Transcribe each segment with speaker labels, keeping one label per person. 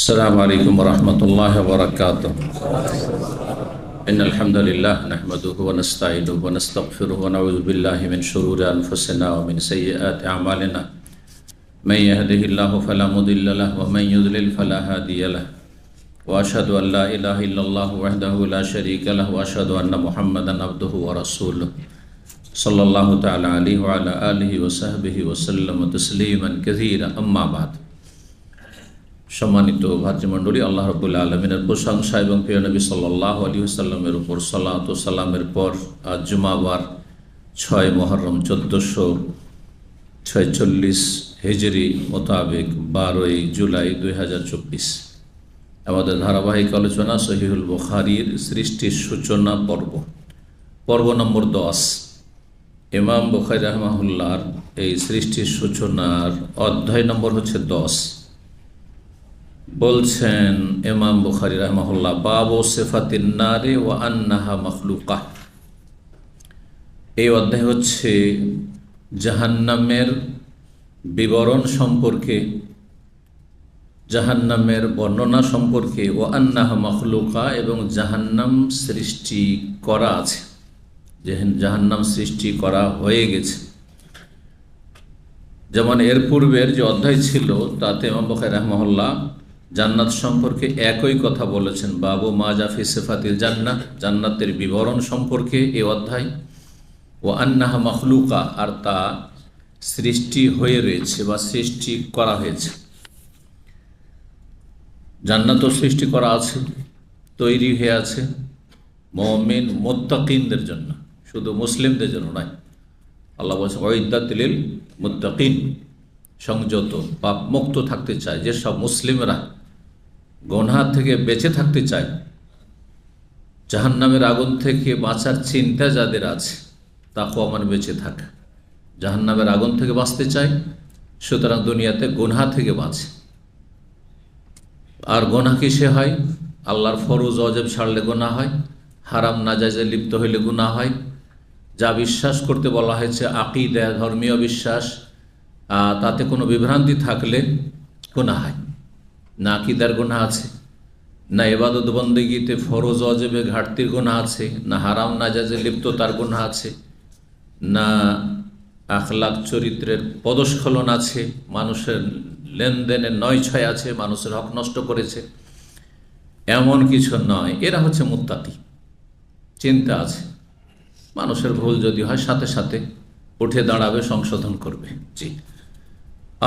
Speaker 1: السلام عليكم ورحمة الله وبركاته. إن الحمد لله نحمده ونستعينه ونستغفره ونعوذ بالله من شرور أنفسنا ومن سيئات أعمالنا. من يهده الله فلا مضل له ومن يضلل فلا هادي له. وأشهد أن لا إله إلا الله وحده لا شريك له وأشهد أن محمدا عبده ورسوله صلى الله تعالى عليه وعلى آله وصحبه وسلم تسليما كثيرا. أما بعد. সম্মানিত ভাতৃমণ্ডলী, আল্লাহ রাব্বুল আলামিনের প্রশংসা এবং প্রিয় নবী সাল্লাল্লাহু আলাইহি ওয়াসাল্লামের উপর সালাত ও সালামের পর আজ জুমাবার 6 মুহররম 1446 হিজরি মোতাবেক 12 জুলাই 2024 আমাদের ধারাবাহিক আলোচনা সহিহুল বুখারীর সৃষ্টির সূচনা পর্ব নম্বর 10। ইমাম বুখারী রাহিমাহুল্লাহর এই সৃষ্টির সূচনার অধ্যায় নম্বর হচ্ছে 10। বলছেন ইমাম বুখারী রাহিমাহুল্লাহ, বাবু সিফাতিন নারি ওয়া আন্নাহা মাখলুকা। এই অধ্যায় হচ্ছে জাহান্নামের বিবরণ সম্পর্কে, জাহান্নামের বর্ণনা সম্পর্কে, ওয়া আন্নাহা মাখলুকা, এবং জাহান্নাম সৃষ্টি করা আছে, জাহান্নাম সৃষ্টি করা হয়ে গেছে। যেমন এর পূর্বের যে অধ্যায় ছিল তাতে ইমাম বুখারী রাহিমাহুল্লাহ জান্নাত সম্পর্কে একই কথা বলেছেন। বাবু মা জাফি সিফাতিল জান্নাহ, জান্নাতের বিবরণ সম্পর্কে এই অধ্যায়। ও আন্নাহা মাখলুকা, আর তা সৃষ্টি হয়ে রয়েছে বা সৃষ্টি করা হয়েছে। জান্নাতও সৃষ্টি করা আছে, তৈরি হয়ে আছে মুমিন মুত্তাকিনদের জন্য, শুধু মুসলিমদের জন্য নয়। আল্লাহ বলছেন ওয়াইদ্দাত লিল মুত্তাকিন, সংযত পাপ মুক্ত থাকতে চায় যেসব মুসলিমরা গুনাহ থেকে বেঁচে থাকতে চায়, জাহান্নামের আগুন থেকে বাঁচার চিন্তা যাদের আছে, তাকওয়া মানে বেঁচে থাকে, জাহান্নামের আগুন থেকে বাঁচতে চায়, সুতরাং দুনিয়াতে গুনাহ থেকে বাঁচে। আর গুনাহ কিসে হয়? আল্লাহর ফরজ ওয়াজিব ছাড়লে গুনাহ হয়, হারাম নাজায়েজে লিপ্ত হইলে গুনাহ হয়, যা বিশ্বাস করতে বলা হয়েছে আকীদা, ধর্মীয় বিশ্বাস, তাতে কোনো বিভ্রান্তি থাকলে গুনাহ হয়। না আকীদার গুনাহ আছে, না ইবাদত বন্দেগীতে ফরজ ওয়াজিবে ঘাটতির গুনাহ আছে, না হারাম নাজায়েজে লিপ্ততার গুনাহ আছে, না আখলাক চরিত্রের পদস্খলন আছে, মানুষের লেনদেনের নয় ছয় আছে, মানুষের হক নষ্ট করেছে, এমন কিছু নয়। এরা হচ্ছে মুত্তাকি, চিন্তা আছে, মানুষের ভুল যদি হয় সাথে সাথে উঠে দাঁড়াবে, সংশোধন করবে। জি।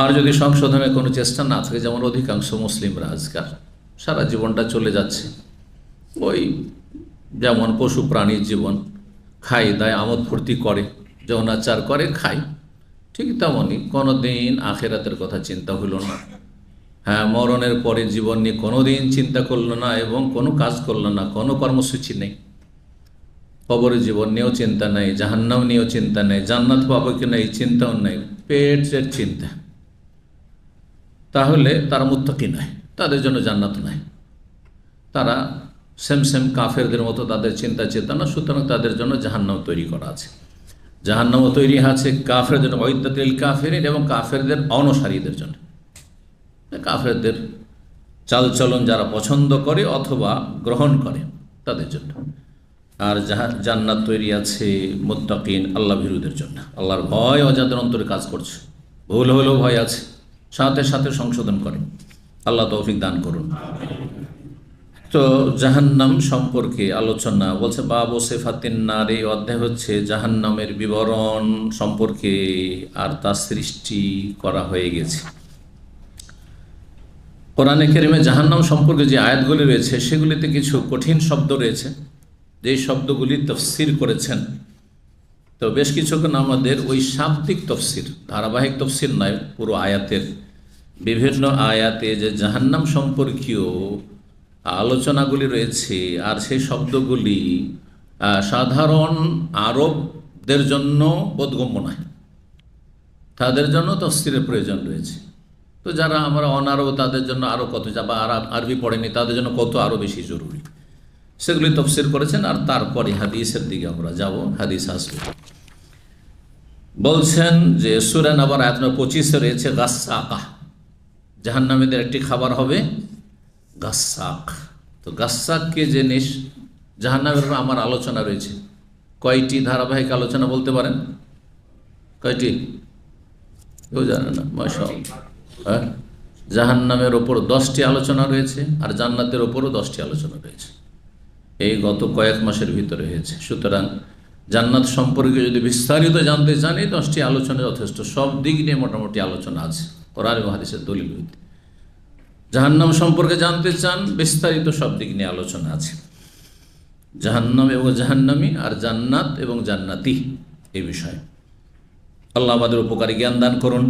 Speaker 1: আর যদি সংশোধনের কোনো চেষ্টা না থাকে, যেমন অধিকাংশ মুসলিমরা আজকাল সারা জীবনটা চলে যাচ্ছে ওই যেমন পশু প্রাণীর জীবন, খাই দায় আমোদ ফুর্তি করে, যৌনাচার করে, খায়, ঠিক তেমনই কোনো দিন আখেরাতের কথা চিন্তা হইল না। হ্যাঁ, মরণের পরে জীবন নিয়ে কোনো দিন চিন্তা করলো না এবং কোনো কাজ করলো না, কোনো কর্মসূচি নেই। কবরের জীবন নিয়েও চিন্তা নেই, জাহান্নাম নিয়েও চিন্তা নেই, জান্নাত পাবো কিনা এই চিন্তাও নেই, পেটের চিন্তা। তাহলে তারা মুত্তাকি নয়, তাদের জন্য জান্নাত নাই। তারা সেম কাফেরদের মতো, তাদের চিন্তা চেতনা, সুতরাং তাদের জন্য জাহান্নাম তৈরি করা আছে। জাহান্নামও তৈরি আছে কাফেরদের জন্য, ওয়াইদ্দাত লিল কাফিরিন, এবং কাফেরদের অনুসারীদের জন্য, কাফেরদের চালচলন যারা পছন্দ করে অথবা গ্রহণ করে তাদের জন্য। আর জান্নাত তৈরি আছে মুত্তাকিন, আল্লাহ ভীরুদের জন্য, আল্লাহর ভয় যাদের অন্তরে কাজ করছে, ভুল হলেও ভয় আছে, সাথে সাথে সংশোধন করে। আল্লাহ তৌফিক দান করুন। তো জাহান্নাম সম্পর্কে আলোচনা বলছে বাবু সিফাতিন নার, এই অধ্যায় হচ্ছে জাহান্নামের বিবরণ সম্পর্কে, আর তা সৃষ্টি করা হয়ে গেছে। কোরআনে কারিমে জাহান্নাম সম্পর্কে যে আয়াতগুলি রয়েছে সেগুলিতে কিছু কঠিন শব্দ রয়েছে, যে শব্দগুলি তফসির করেছেন। তো বেশ কিছুক্ষণ আমাদের ওই শাব্দিক তফসির, ধারাবাহিক তফসির নয়, পুরো আয়াতের বিভিন্ন আয়াতে যে জাহান্নাম সম্পর্কীয় আলোচনাগুলি রয়েছে, আর সেই শব্দগুলি সাধারণ আরবদের জন্য বোধগম্য নয়, তাদের জন্য তফসিরের প্রয়োজন রয়েছে। তো যারা আমরা অনারব, তাদের জন্য আরও কত, যারা আরবি পড়েনি তাদের জন্য কত আরও বেশি জরুরি, সেগুলি তফসির করেছেন। আর তারপরে হাদিসের দিকে আমরা যাব, হাদিস আসবে। বলছেন যে সূরা নাবার আয়াত নম্বর 25 রয়েছে গাসসাকা, জাহান্নামীদের একটি খাবার হবে গাস্সাক। তো গাস্সাক কে জিনিস, জাহান্নামের আমার আলোচনা রয়েছে। কয়টি ধারাবাহিক আলোচনা বলতে পারেন? কয়টি? কেউ জানে না? মাশাআল্লাহ। হ্যাঁ, জাহান্নামের ওপর 10টি আলোচনা রয়েছে, আর জান্নাতের ওপরও 10টি আলোচনা রয়েছে। এই গত কয়েক মাসের ভিতরে হয়েছে। সুতরাং জান্নাত সম্পর্কে যদি বিস্তারিত জানতে চান, এই 10টি আলোচনা যথেষ্ট। সব দিক নিয়ে মোটামুটি আলোচনা আছে কোরআন এবং হাদিসের দলিল হইতে। জাহান্নাম সম্পর্কে জানতে চান, বিস্তারিত সব দিক নিয়ে আলোচনা আছে। জাহান্নাম এবং জাহান্নামী, আর জান্নাত এবং জান্নাতি, এই বিষয়ে আল্লাহ আমাদের উপকারী জ্ঞান দান করুন,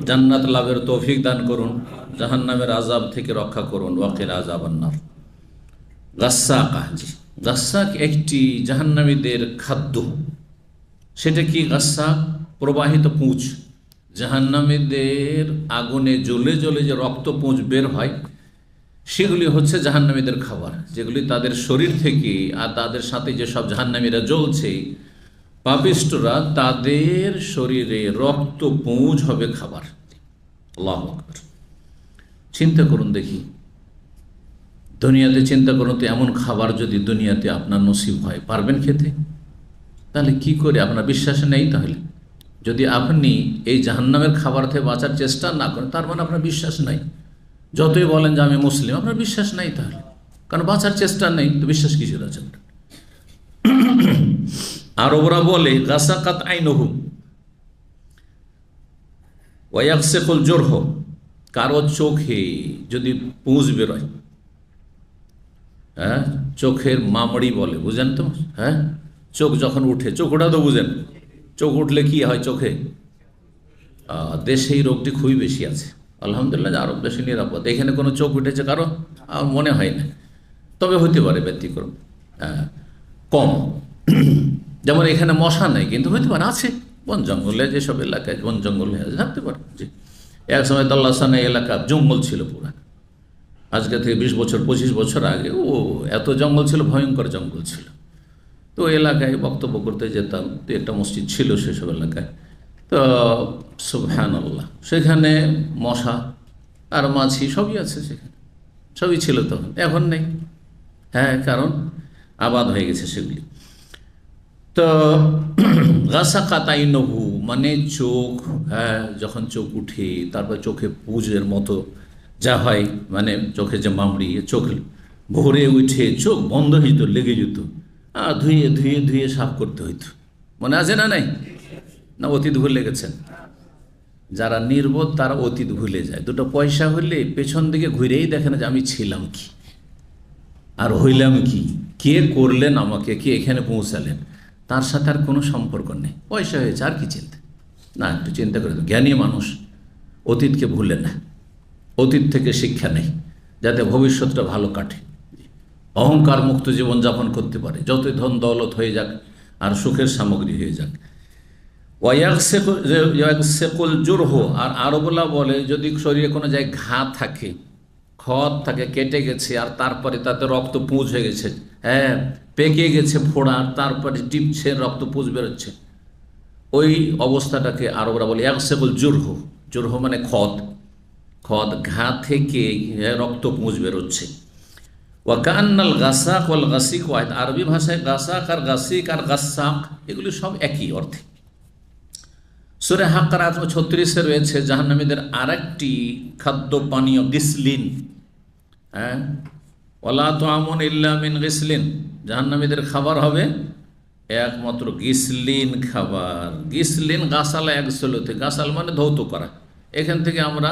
Speaker 1: জান্নাত লাভের তৌফিক দান করুন, জাহান্নামের আযাব থেকে রক্ষা করুন। ওয়াকিনা আযাবান নার। গাস্সাক, গাস্সাক একটি জাহান্নামীদের খাদ্য। সেটা কি? গাস্সাক প্রবাহিত পুঁজ। জাহান্নামীদের আগুনে জ্বলে জ্বলে যে রক্ত পুঁজ বের হয়, সেগুলি হচ্ছে জাহান্নামীদের খাবার, যেগুলি তাদের শরীর থেকে আর তাদের সাথে যেসব জাহান্নামীরা জ্বলছে, পাপিষ্টরা, তাদের শরীরে রক্ত পুঁজ হবে খাবার। আল্লাহু আকবার। চিন্তা করুন দেখি, দুনিয়াতে চিন্তা করুন তো, এমন খাবার যদি দুনিয়াতে আপনার নসিব হয়, পারবেন খেতে? তাহলে কি করে? আপনার বিশ্বাস নেই। তাহলে যদি আপনি এই জাহান্নামের খাবার থেকে বাঁচার চেষ্টা না করেন, তার মানে আপনার বিশ্বাস নাই। যতই বলেন যে আমি মুসলিম, আপনার বিশ্বাস নাই তাহলে, কারণ বাঁচার চেষ্টা নেই, তো বিশ্বাস কিসের আছে? আরবরা বলে গাসাকাত আইনহু ওয়ায়াকসিকুল জুরহ। কারো চোখে যদি পুঁজ বেরোয়, হ্যাঁ, চোখের মামড়ি বলে, বুঝেন তো? হ্যাঁ, চোখ যখন উঠে, চোখ ওঠা তো বুঝেন, চোখ উঠলে কি হয় চোখে? দেশে এই রোগটি খুবই বেশি আছে। আলহামদুলিল্লাহ, আরব দেশে নিরাপদ। এখানে কোনো চোখ উঠেছে কারো? আমার মনে হয় না, তবে হতে পারে ব্যতিক্রম, কম। যেমন এখানে মশা নেই, কিন্তু হতে পারে আছে। বন জঙ্গলে, যেসব এলাকায় বন জঙ্গল থাকতে পারে। জি, এক সময় তাল্লাসানা এলাকা জঙ্গল ছিল পুরা। আজকে থেকে 20 বছর 25 বছর আগে এত জঙ্গল ছিল, ভয়ঙ্কর জঙ্গল ছিল। তো এলাকায় বক্তব্য করতে যেতাম, তো একটা মসজিদ ছিল সেসব এলাকায়। তো সুবহানাল্লাহ, সেখানে মশা আর মাছি সবই আছে, সেখানে সবই ছিল তখন, এখন নেই। হ্যাঁ, কারণ আবাদ হয়ে গেছে সেগুলি। তো গাসাকাত আইনহু মানে চোখ, হ্যাঁ, যখন চোখ উঠে, তারপর চোখে পুঁজের মতো যা হয়, মানে চোখে যে মামড়ি, চোখ ভরে উঠে চোখ বন্ধ হইত, লেগে যেত, আর ধুয়ে ধুয়ে ধুয়ে সাফ করতে হইতো। মনে আছে না? নাই না? অতীত ভুলে গেছেন? যারা নির্বোধ তারা অতীত ভুলে যায়। দুটো পয়সা হলে পেছন দিকে ঘুরেই দেখে না যে আমি ছিলাম কি আর হইলাম কি, কে করলেন আমাকে, কে এখানে পৌঁছালেন, তার সাথে আর কোনো সম্পর্ক নেই। পয়সা হয়েছে, আর কি চিন্তা? না, একটু চিন্তা করে। জ্ঞানী মানুষ অতীতকে ভুলে না, অতীত থেকে শিক্ষা নেই, যাতে ভবিষ্যৎটা ভালো কাটে, অহংকার মুক্ত জীবনযাপন করতে পারে, যতই ধন দৌলত হয়ে যাক আর সুখের সামগ্রী হয়ে যাক। ওয়ায়াকসিকুল জুরহ, আর আরবলা বলে যদি শরীরে কোনো জায়গায় ঘা থাকে, ক্ষত থাকে, কেটে গেছে, আর তারপরে তাতে রক্ত পুঁজ হয়ে গেছে, হ্যাঁ, পেকে গেছে ফোড়া, তারপরে টিপছে, রক্ত পুঁজ বেরোচ্ছে, ওই অবস্থাটাকে আরবরা বলে ইয়াকসিকুল জুরহ। জুরহ মানে ক্ষত, ক্ষত, ঘা থেকে রক্ত পুঁজ বেরোচ্ছে। ওয়াকান্নাল গাসাক ওয়াল গাসিক ওয়াহিদ। আরবি ভাষায় গাসাক আর গাসিক আর গাসাক এগুলি সব একই অর্থে। সূরা হাক্কার আয়াত 36-এ রয়েছে জাহান্নামীদের আরেকটি খাদ্য পানীয় গিসলিন। হ্যাঁ, ওয়ালা তুআমুন ইল্লা মিন গিসলিন। জাহান্নামীদের খাবার হবে একমাত্র গিসলিন খাবার। গিসলিন গাসালা একসলতে, গাসাল মানে ধৌত করা। এখান থেকে আমরা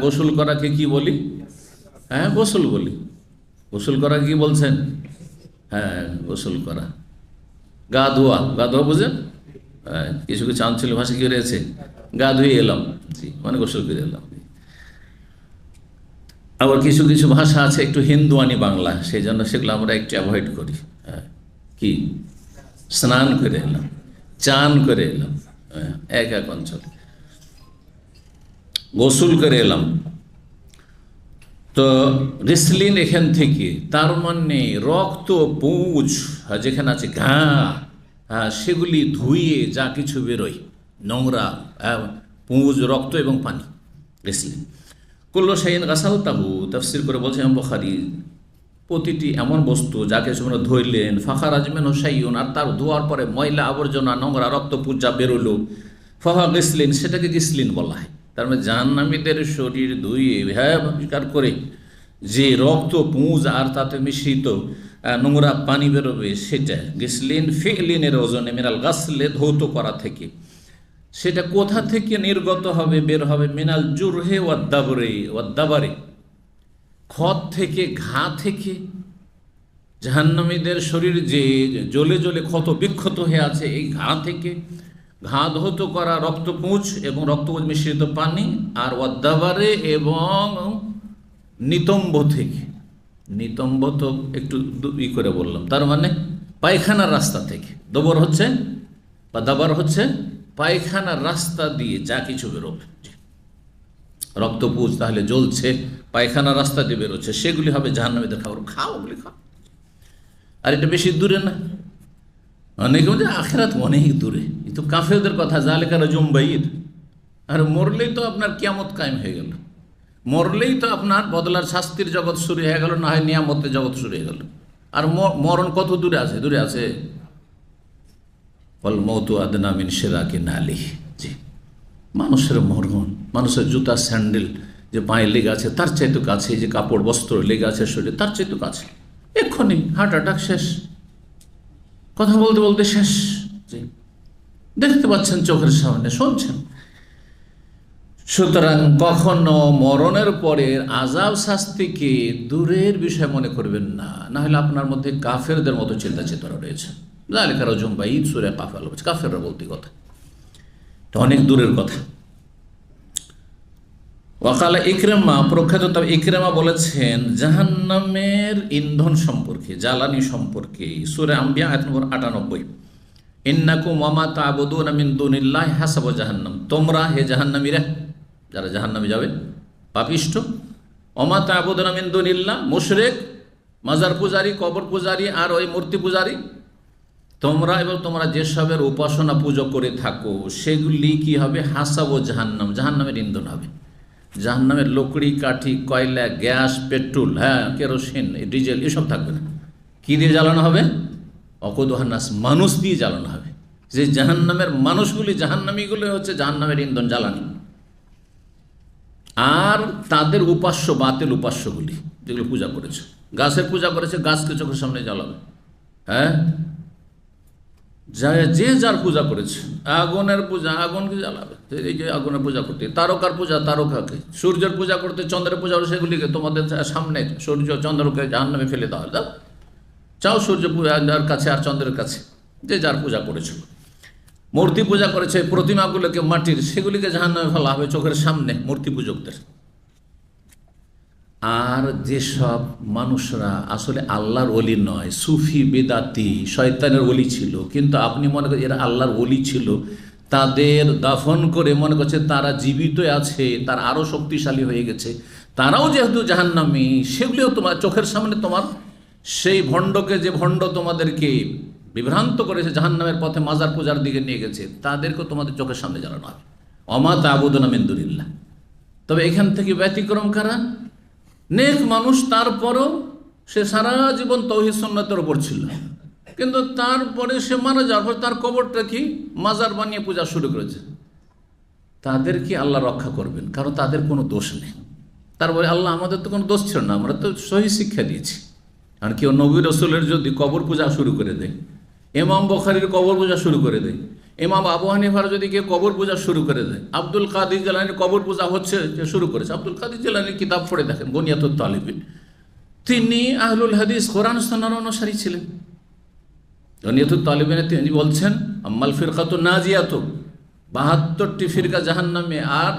Speaker 1: গোসল করাকে কি বলি? হ্যাঁ, গোসল বলি। গোসল করা কি বলছেন? হ্যাঁ, গোসল করা, গা ধোয়া। গা ধোয়া বুঝেন? হ্যাঁ, কিছু কিছু আঞ্চলিক ভাষা কি রয়েছে, গা ধুয়ে এলাম, জি, মানে গোসল করে এলাম। আবার কিছু কিছু ভাষা আছে একটু হিন্দুয়ানি বাংলা, সেই জন্য সেগুলো আমরা একটু অ্যাভয়েড করি। হ্যাঁ, কি স্নান করে এলাম, চান করে এলাম, এক এক অঞ্চলে গোসল করে এলাম। তো রিসলিন এখান থেকে, তার মানে রক্ত পুঁজ যেখানে আছে, ঘা, সেগুলি ধুয়ে যা কিছু বেরোয় নোংরা, পুঁজ, রক্ত এবং পানি, রিসলিন। কুল্লু শাইইন গাসালতাহু, তাফসীর করে বলছেন ইমাম বুখারী, প্রতিটি এমন বস্তু যাকে তোমরা ধরলেন, ফাখারাজ মিনহু শাইউন, আর তার ধোয়ার পরে ময়লা আবর্জনা নোংরা রক্ত পুঁজা বেরোলো, ফাহা গিসলিন, সেটাকে গিসলিন বলা হয়। তার মানে জাহান্নামীদের শরীর ধুয়ে পরিষ্কার করে যে রক্ত পুঁজ আর তাতে মিশ্রিত নোংরা পানি বেরোবে, সেটা গিসলিন ফিলিনের ওজনে মিনাল গাসলে, ধৌত করা থেকে। সেটা কোথা থেকে নির্গত হবে, বের হবে? মিনাল জুরহে ওয়াদ্দাবারে, ক্ষত থেকে, ঘা থেকে। জাহান্নামীদের শরীর যে জ্বলে জ্বলে ক্ষত বিক্ষত হয়ে আছে, এই ঘা থেকে, ঘা ধৌত করা রক্তপুঁজ এবং রক্তপুঁজ মিশ্রিত পানি, আর ওয়াদ্দাবারে এবং নিতম্ব থেকে। নিতম্ব তো একটু করে বললাম, তার মানে পায়খানার রাস্তা থেকে। দবর হচ্ছে বা দাবার হচ্ছে পায়খানার রাস্তা দিয়ে যা কিছু বেরোবে। রক্তপুঁজ তাহলে জ্বলছে, পায়খানার রাস্তা দিয়ে বেরোচ্ছে, সেগুলি হবে জাহান্নামীদের খাবার। খাও, ওগুলি খাও। আর এটা বেশি দূরে না, অনেকে বলছে আখিরাত অনেক দূরে। কিন্তু কাফেরদের কথা, জালিকা রাজুম বাইদ। আর মরলেই তো আপনার কিয়ামত কায়েম হয়ে গেল, মরলেই তো আপনার বদলার শাস্তির জগৎ শুরু হয়ে গেল, না হয় নিয়ামতের জগৎ শুরু হয়ে গেল। আর মরণ কত দূরে আছে? দূরে আছে। ওয়াল মওতু আদনা মিন শিরাকি নালি। জি, মানুষের মরণ, মানুষের জুতা স্যান্ডেল যে পায়ে লেগে আছে তার চাইতে কাছে, যে কাপড় বস্ত্র লেগে আছে শরীরে তার চাইতে কাছে। এক্ষুনি হার্ট অ্যাটাক শেষ, কথা বলতে বলতে শেষ। জি, দেখতে পাচ্ছেন চোখের সামনে, শুনছেন। সুতরাং কখনো মরণের পরে আযাব শাস্তিকে দূরের বিষয় মনে করবেন না, না হলে আপনার মধ্যে কাফেরদের মতো চিন্তা চেতনা রয়েছে। জালিকা রাজুম বাইদ, সূরা কাফ, কাফেররা বলতে কথা, এটা অনেক দূরের কথা। ওয়াকালা ইকরামা, প্রখ্যাত ইকরামা বলেছেন জাহান্নামের ইন্ধন সম্পর্কে, জ্বালানি সম্পর্কে, সূরা আম্বিয়া আয়াত নম্বর 98, ইন্নাকুম ওয়া মা তা'বুদুনা মিন দুনিল্লাহি হাসাবু জাহান্নাম, তোমরা হে জাহান্নামীরা, যারা জাহান্নামে যাবে, পাপিষ্ঠ, ওয়া মা তা'বুদুনা মিন দুনিল্লাহ, মুশরিক, মাজার পূজারী, কবর পূজারী আর ওই মূর্তি পূজারী, তোমরা এবং তোমরা যেসবের উপাসনা পুজো করে থাকো সেগুলি কি হবে? হাসাবু জাহান্নাম, জাহান্নামের ইন্ধন হবে। জাহান্নামের লকড়ি, কাঠি, কয়লা, গ্যাস, পেট্রোল, কেরোসিন, ডিজেল এসব থাকবে না। কী দিয়ে জ্বালানো হবে? ওয়াকুদুহান নাস, মানুষ দিয়ে জ্বালানো হবে। যে জাহান্নামের মানুষগুলি, জাহান্নামীগুলি হচ্ছে জাহান্নামের ইন্ধন, জ্বালানি। আর তাদের উপাস্য, বাতিল উপাস্যগুলি যেগুলো পূজা করেছে, গাছের পূজা করেছে, গাছকে চোখের সামনে জ্বালাবে। যে যার পূজা করেছে, আগুনের পূজা, আগুনকে জ্বালাবে, এই যে আগুনের পূজা করতে, তারকার পূজা, তারকাকে, সূর্যের পূজা করতে, চন্দ্রের পূজা করে, সেগুলিকে তোমাদের সামনে সূর্য চন্দ্রকে জাহান্নামে ফেলে দেওয়া দাও। চাও সূর্য পূজার কাছে আর চন্দ্রের কাছে, যে যার পূজা করেছে। মূর্তি পূজা করেছে, প্রতিমাগুলোকে মাটির, সেগুলিকে জাহান্নামে ফেলা হবে চোখের সামনে মূর্তি পূজকদের। আর যেসব মানুষরা আসলে আল্লাহর ওলি নয়, সুফি, বেদাতি, শয়তানের ওলি ছিল, কিন্তু আপনি মনে করেন এরা আল্লাহর ওলি ছিল, তাদের দাফন করে মনে করছে তারা জীবিত আছে, তারা আরও শক্তিশালী হয়ে গেছে, তারাও যেহেতু জাহান্নামী, সেগুলিও তোমার চোখের সামনে, তোমার সেই ভণ্ডকে, যে ভণ্ড তোমাদেরকে বিভ্রান্ত করেছে, জাহান্নামের পথে মাজার পূজার দিকে নিয়ে গেছে, তাদেরকেও তোমাদের চোখের সামনে জ্বালানো হবে। ওমা তা'বুদুনা মিন দুনিল্লাহ। তবে এখান থেকে ব্যতিক্রম কারা? নেক মানুষ, তারপরও সে সারা জীবন তাওহীদ সুন্নাতের ওপর ছিল, কিন্তু তারপরে সে মারা যাওয়ার পর তার কবরটা কি মাজার বানিয়ে পূজা শুরু করেছে। তাদেরকে আল্লাহ রক্ষা করবেন, কারণ তাদের কোনো দোষ নেই। তারপরে আল্লাহ, আমাদের তো কোনো দোষ ছিল না, আমরা তো সহি শিক্ষা দিয়েছি। আর কেউ নবী রাসূলের যদি কবর পূজা শুরু করে দেয়, ইমাম বুখারীর কবর পূজা শুরু করে দেয়, ইমাম আবু হানিফার যদি কেউ কবর পূজা শুরু করে দেয়, আব্দুল কাদির জিলানীর কবর পূজা হচ্ছে, শুরু করেছে। আব্দুল কাদির জিলানীর কিতাব পড়ে দেখেন, গুনিয়াতুত তালিবিন, তিনি আহলুল হাদিস, কোরআন সুন্নাহর অনুসারী ছিলেন। গুনিয়াতুত তালিবিনে তিনি বলছেন, আম্মাল ফিরকাতুন নাজিয়াতু, ৭২টি ফিরকা জাহান্নামে, আর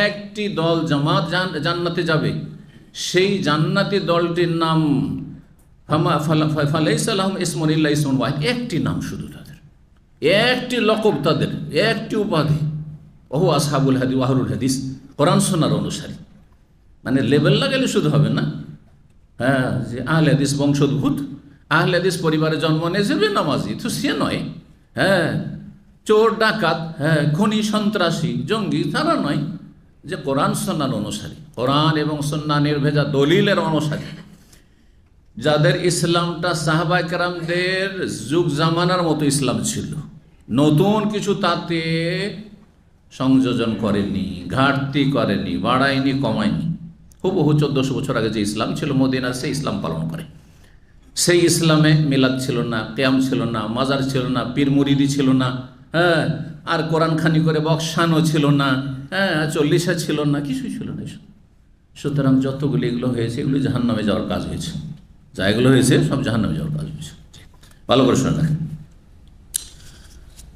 Speaker 1: একটি দল জামাত জান্নাতে যাবে। সেই জান্নাতি দলটির নাম ফালাইসা লাহুম ইসমুন ইল্লা ইসমুন ওয়াহিদ, একটি নাম শুধু তাদের, একটি লকব তাদের, একটি উপাধি, ওহু আসহাবুল হাদিস ওয়া আহলুল হাদিস, কোরআন সুন্নাহর অনুসারী। মানে লেবেল লাগালে শুধু হবে না, যে আহলে হাদিস বংশোদ্ভূত, আহলে হাদিস পরিবারে জন্ম নিয়েছে, বেনামাজি তো সে নয়, চোর ডাকাত, খনি সন্ত্রাসী জঙ্গি তারা নয়, যে কোরআন সুন্নাহর অনুসারী। কোরআন এবং সুন্নাহ নির্ভেজা দলিলের অনুসারী, যাদের ইসলামটা সাহাবায়ে কেরামদের যুগ জামানার মতো ইসলাম ছিল, নতুন কিছু তাতে সংযোজন করেনি, ঘাটতি করেনি, বাড়ায়নি, কমায়নি। হুবহু 1400 বছর আগে যে ইসলাম ছিল মদিনার, সেই ইসলাম পালন করে। সেই ইসলামে মিলাদ ছিল না, কিয়াম ছিল না, মাজার ছিল না, পীর মুরিদি ছিল না, হ্যাঁ, আর কোরআন খানি করে বক্সানো ছিল না, হ্যাঁ, 40 ছিল না, কিছুই ছিল না এসব। সুতরাং যতগুলি এগুলো হয়েছে, এগুলি জাহান্নামে যাওয়ার কাজ হয়েছে। যা এগুলো হয়েছে সব জাহান্নামে যাওয়ার কাজ হয়েছে। ভালো করে শুনে রাখেন।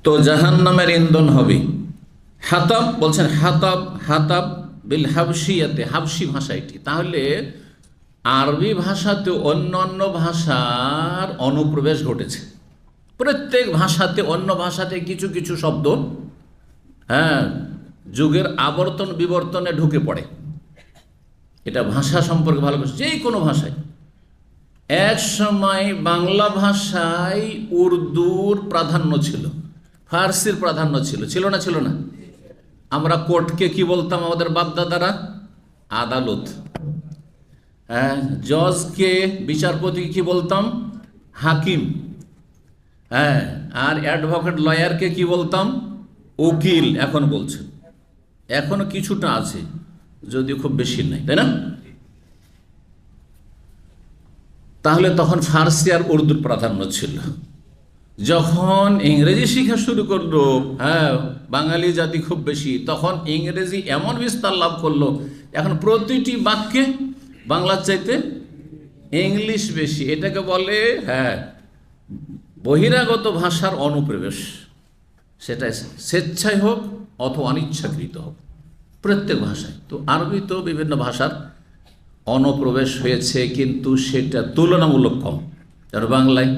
Speaker 1: তো জাহান্নামের ইন্ধন হবে হাতাব। বলছেন হাতাব, হাতাব বিল হাবশিয়াতে, হাবশি ভাষা এটি। তাহলে আরবি ভাষাতে অন্য অন্য ভাষার অনুপ্রবেশ ঘটেছে। প্রত্যেক ভাষাতে, অন্য ভাষাতে কিছু কিছু শব্দ, হ্যাঁ, যুগের আবর্তন বিবর্তনে ঢুকে পড়ে। এটা ভাষা সম্পর্কে ভালো করে, যে কোনো ভাষায়। এক সময় বাংলা ভাষায় উর্দুর প্রাধান্য ছিল, ফার্সির প্রাধান্য ছিল, ছিল না? ছিল না? আমরা কোর্টকে কি বলতাম আমাদের বাপদাদারা? আদালত। হ্যাঁ, জজকে, বিচারপতিকে কি বলতাম? হাকিম। হ্যাঁ, আর অ্যাডভোকেট লয়ারকে কি বলতাম? উকিল। এখন বলছে, এখনো কিছুটা আছে, যদিও খুব বেশি নাই, তাই না? তাহলে তখন ফার্সি আর উর্দুর প্রাধান্য ছিল। যখন ইংরেজি শিখা শুরু করলো, হ্যাঁ, বাঙালি জাতি খুব বেশি, তখন ইংরেজি এমন বিস্তার লাভ করলো, এখন প্রতিটি বাক্যে বাংলার চাইতে ইংলিশ বেশি। এটাকে বলে, হ্যাঁ, বহিরাগত ভাষার অনুপ্রবেশ। সেটা স্বেচ্ছায় হোক অথবা অনিচ্ছাকৃত হোক, প্রত্যেক ভাষায়। তো আরবি তো বিভিন্ন ভাষার অনুপ্রবেশ হয়েছে, কিন্তু সেটা তুলনামূলক কম। আর বাংলায়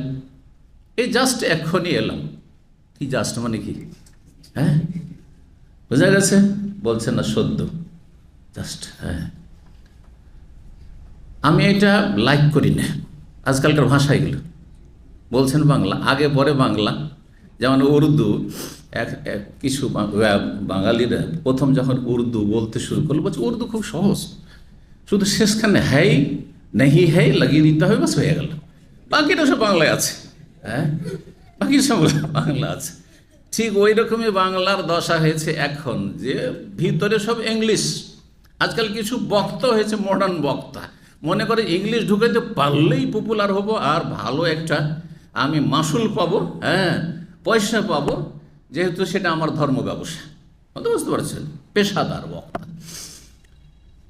Speaker 1: এই জাস্ট এখনই এলাম। কি জাস্ট মানে কি? হ্যাঁ, বোঝা গেছে? বলছেন না সদ্য, জাস্ট। হ্যাঁ, আমি এটা লাইক করি না আজকালকার ভাষা এগুলো। বলছেন বাংলা, আগে পরে বাংলা। যেমন উর্দু, কিছু বাঙালিরা প্রথম যখন উর্দু বলতে শুরু করলো, বলছে উর্দু খুব সহজ, শুধু শেষখানে হ্যাই নেহি হ্যাই লাগিয়ে দিতে হবে, বাস হয়ে গেল। বাকিটা সব বাংলায় আছে। হ্যাঁ, বাকি সব বাংলা আছে। ঠিক ওই রকমই বাংলার দশা হয়েছে এখন, যে ভিতরে সব ইংলিশ। আজকাল কিছু বক্তা হয়েছে, মডার্ন বক্তা, মনে করে ইংলিশ ঢুকাইতে পারলেই পপুলার হব, আর ভালো একটা আমি মাসুল পাবো, হ্যাঁ, পয়সা পাবো, যেহেতু সেটা আমার ধর্ম ব্যবসা। বুঝতে পারছেন? পেশাদার বক্তা।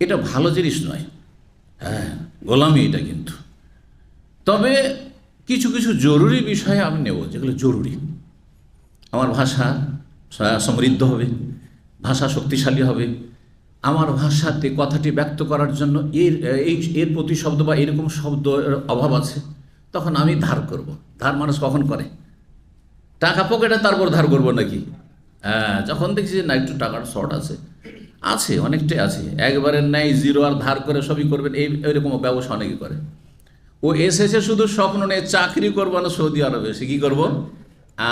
Speaker 1: এটা ভালো জিনিস নয়, হ্যাঁ, গোলামি এটা। কিন্তু তবে কিছু কিছু জরুরি বিষয়ে আমি নেব, যেগুলো জরুরি। আমার ভাষা সমৃদ্ধ হবে, ভাষা শক্তিশালী হবে। আমার ভাষাতে কথাটি ব্যক্ত করার জন্য এর প্রতিশব্দ বা এরকম শব্দ অভাব আছে, তখন আমি ধার করব। ধার মানুষ কখন করে? টাকা পকেটে, তারপর ধার করবো নাকি? হ্যাঁ, যখন দেখছি যে না, একটু টাকার শর্ট আছে, আছে, অনেকটাই আছে, একবারে নেই, জিরো আর ধার করে সবই করবেন, এইরকম ব্যবসা অনেকে করে। ও এসেছে শুধু স্বপ্ন নিয়ে, চাকরি করবো না সৌদি আরবে, সে কী করবো?